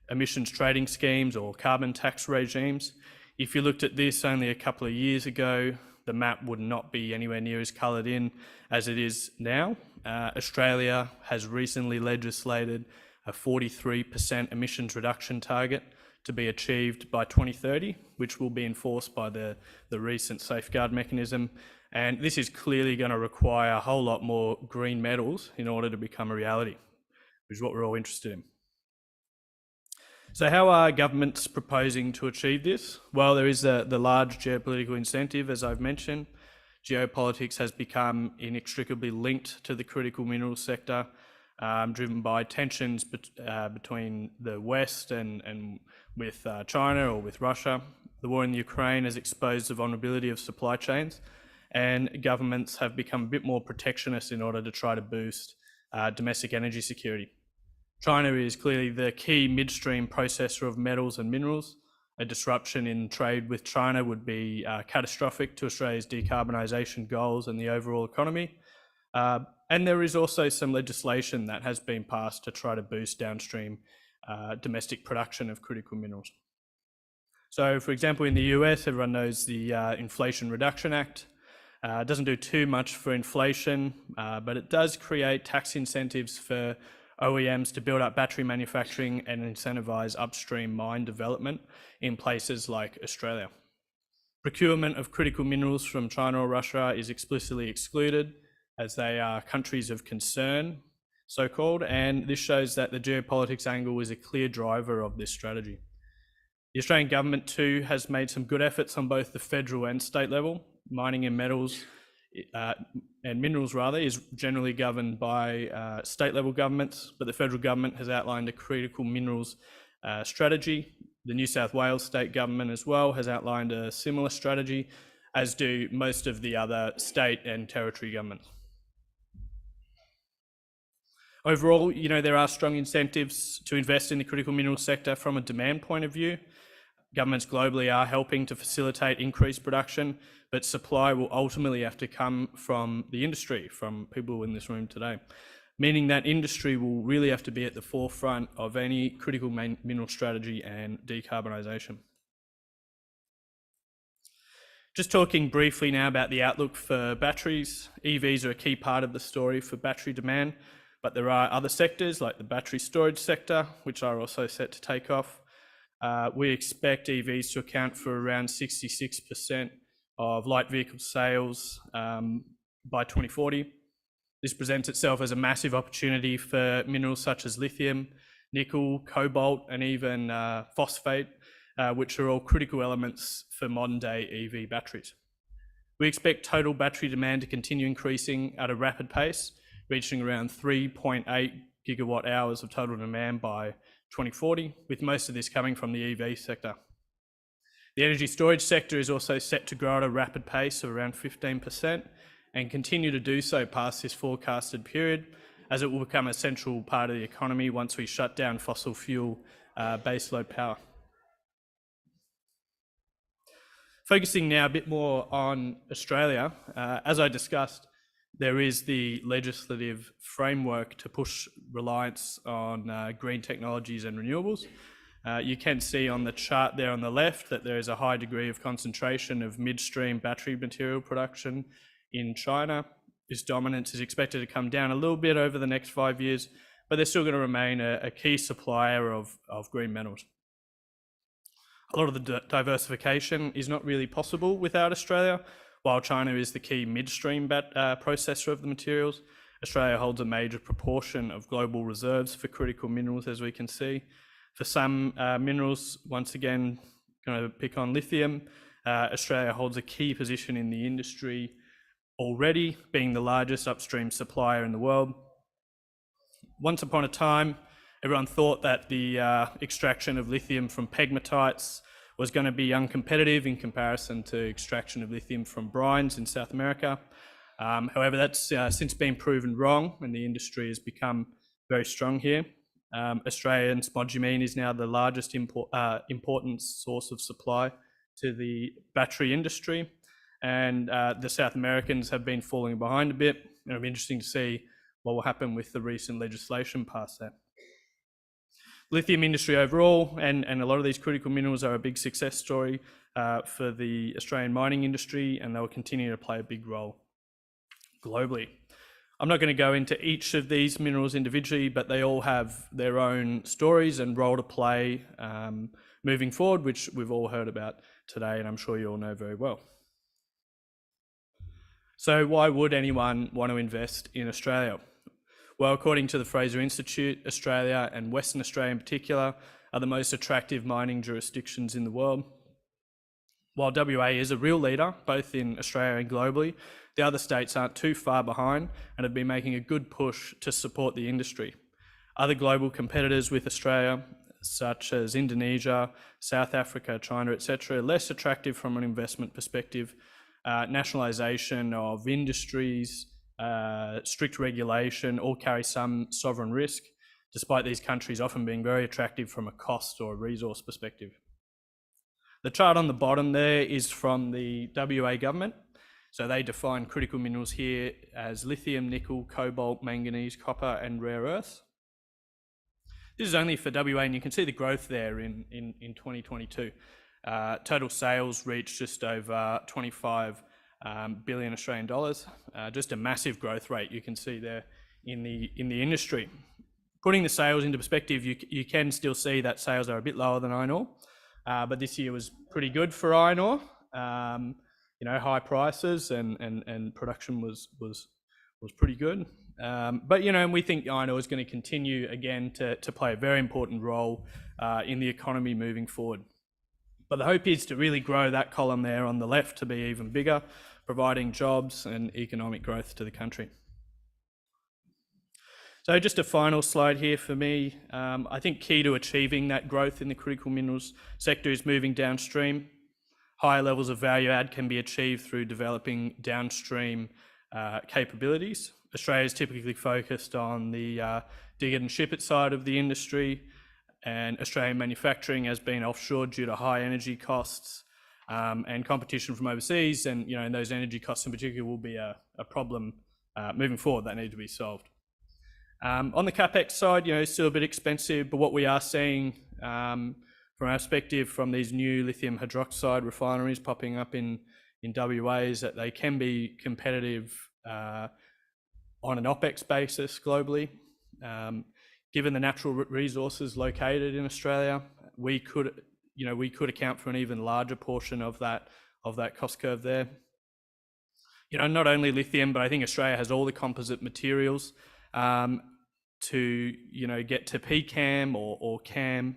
emissions trading schemes or carbon tax regimes. If you looked at this only a couple of years ago, the map would not be anywhere near as coloured in as it is now. Australia has recently legislated a 43% emissions reduction target to be achieved by 2030, which will be enforced by the recent safeguard mechanism. And this is clearly going to require a whole lot more green metals in order to become a reality, which is what we're all interested in. So how are governments proposing to achieve this? Well, there is the large geopolitical incentive, as I've mentioned. Geopolitics has become inextricably linked to the critical minerals sector, driven by tensions between the West and with China or with Russia. The war in Ukraine has exposed the vulnerability of supply chains, and governments have become a bit more protectionist in order to try to boost domestic energy security. China is clearly the key midstream processor of metals and minerals. A disruption in trade with China would be catastrophic to Australia's decarbonisation goals and the overall economy. And there is also some legislation that has been passed to try to boost downstream domestic production of critical minerals. So, for example, in the US, everyone knows the Inflation Reduction Act. It doesn't do too much for inflation, but it does create tax incentives for OEMs to build up battery manufacturing and incentivise upstream mine development in places like Australia. Procurement of critical minerals from China or Russia is explicitly excluded, as they are countries of concern, so-called, and this shows that the geopolitics angle is a clear driver of this strategy. The Australian government too has made some good efforts on both the federal and state level. Mining and metals and minerals rather is generally governed by state level governments, but the federal government has outlined a critical minerals strategy. The New South Wales state government as well has outlined a similar strategy, as do most of the other state and territory governments. Overall, there are strong incentives to invest in the critical minerals sector from a demand point of view. Governments globally are helping to facilitate increased production, but supply will ultimately have to come from the industry, from people in this room today, meaning that industry will really have to be at the forefront of any critical mineral strategy and decarbonisation. Just talking briefly now about the outlook for batteries. EVs are a key part of the story for battery demand, but there are other sectors like the battery storage sector, which are also set to take off. We expect EVs to account for around 66% of light vehicle sales by 2040. This presents itself as a massive opportunity for minerals such as lithium, nickel, cobalt, and even phosphate, which are all critical elements for modern day EV batteries. We expect total battery demand to continue increasing at a rapid pace, reaching around 3.8 gigawatt hours of total demand by 2040, with most of this coming from the EV sector. The energy storage sector is also set to grow at a rapid pace of around 15% and continue to do so past this forecasted period, as it will become a central part of the economy once we shut down fossil fuel baseload power. Focusing now a bit more on Australia, as I discussed, there is the legislative framework to push reliance on green technologies and renewables. You can see on the chart there on the left that there is a high degree of concentration of midstream battery material production in China. This dominance is expected to come down a little bit over the next 5 years, but they're still going to remain a key supplier of green metals. A lot of the diversification is not really possible without Australia. While China is the key midstream processor of the materials, Australia holds a major proportion of global reserves for critical minerals, as we can see. For some minerals, once again, going to pick on lithium, Australia holds a key position in the industry already, being the largest upstream supplier in the world. Once upon a time, everyone thought that the extraction of lithium from pegmatites was going to be uncompetitive in comparison to extraction of lithium from brines in South America. However, that's since been proven wrong, and the industry has become very strong here. Australian spodumene is now the largest important source of supply to the battery industry, and the South Americans have been falling behind a bit. It'll be interesting to see what will happen with the recent legislation passed there. Lithium industry overall, and a lot of these critical minerals are a big success story for the Australian mining industry, and they will continue to play a big role globally. I'm not going to go into each of these minerals individually, but they all have their own stories and role to play moving forward, which we've all heard about today, and I'm sure you all know very well. So why would anyone want to invest in Australia? Well, according to the Fraser Institute, Australia, and Western Australia in particular, are the most attractive mining jurisdictions in the world. While WA is a real leader, both in Australia and globally, the other states aren't too far behind and have been making a good push to support the industry. Other global competitors with Australia, such as Indonesia, South Africa, China, etc., are less attractive from an investment perspective. Nationalisation of industries, strict regulation all carry some sovereign risk, despite these countries often being very attractive from a cost or a resource perspective. The chart on the bottom there is from the WA government. So they define critical minerals here as lithium, nickel, cobalt, manganese, copper, and rare earths. This is only for WA, and you can see the growth there in 2022. Total sales reached just over 25 billion Australian dollars, just a massive growth rate you can see there in the industry. Putting the sales into perspective, you can still see that sales are a bit lower than iron ore, but this year was pretty good for iron ore. High prices and production was pretty good. But we think iron ore is going to continue again to play a very important role in the economy moving forward. But the hope is to really grow that column there on the left to be even bigger, providing jobs and economic growth to the country. So just a final slide here for me. I think key to achieving that growth in the critical minerals sector is moving downstream. Higher levels of value add can be achieved through developing downstream capabilities. Australia is typically focused on the dig it and ship it side of the industry, and Australian manufacturing has been offshore due to high energy costs and competition from overseas, and those energy costs in particular will be a problem moving forward that need to be solved. On the capex side, it's still a bit expensive, but what we are seeing from our perspective from these new lithium hydroxide refineries popping up in WA is that they can be competitive on an OPEX basis globally. Given the natural resources located in Australia, we could account for an even larger portion of that cost curve there. Not only lithium, but I think Australia has all the composite materials to get to PCAM or CAM.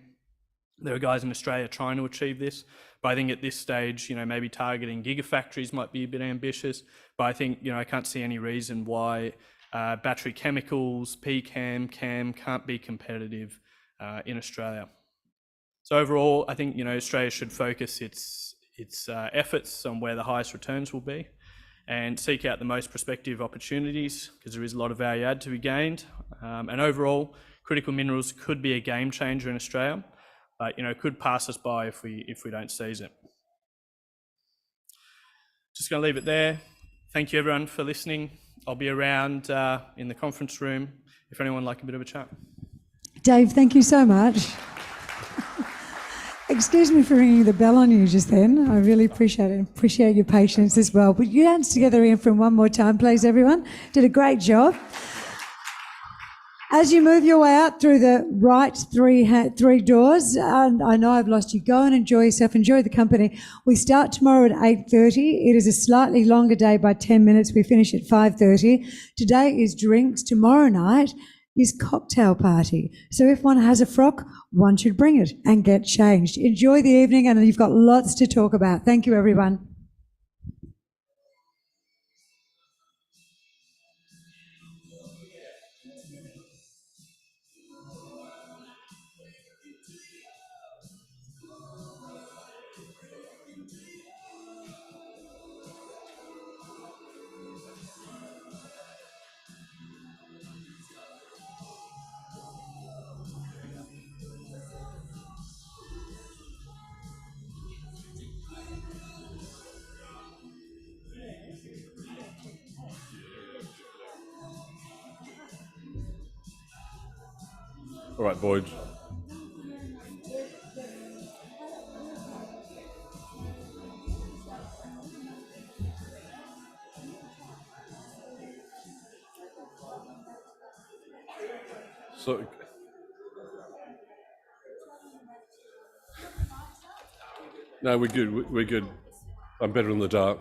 There are guys in Australia trying to achieve this, but I think at this stage, maybe targeting gigafactories might be a bit ambitious. But I think I can't see any reason why battery chemicals, PCAM, CAM can't be competitive in Australia. So overall, I think Australia should focus its efforts on where the highest returns will be, and seek out the most prospective opportunities, because there is a lot of value add to be gained. And overall, critical minerals could be a game changer in Australia, but it could pass us by if we don't seize it. Just going to leave it there. Thank you everyone for listening. I'll be around in the conference room if anyone would like a bit of a chat. Dave, thank you so much. Excuse me for ringing the bell on you just then. I really appreciate it. Appreciate your patience as well. Put your hands together again for one more time, please, everyone. Did a great job. As you move your way out through the right three doors, and I know I've lost you, go and enjoy yourself, enjoy the company. We start tomorrow at 8:30. It is a slightly longer day by 10 minutes. We finish at 5:30. Today is drinks. Tomorrow night is cocktail party. So if one has a frock, one should bring it and get changed. Enjoy the evening, and you've got lots to talk about. Thank you, everyone. All right, Boyd. So, no, we're good. We're good. I'm better in the dark.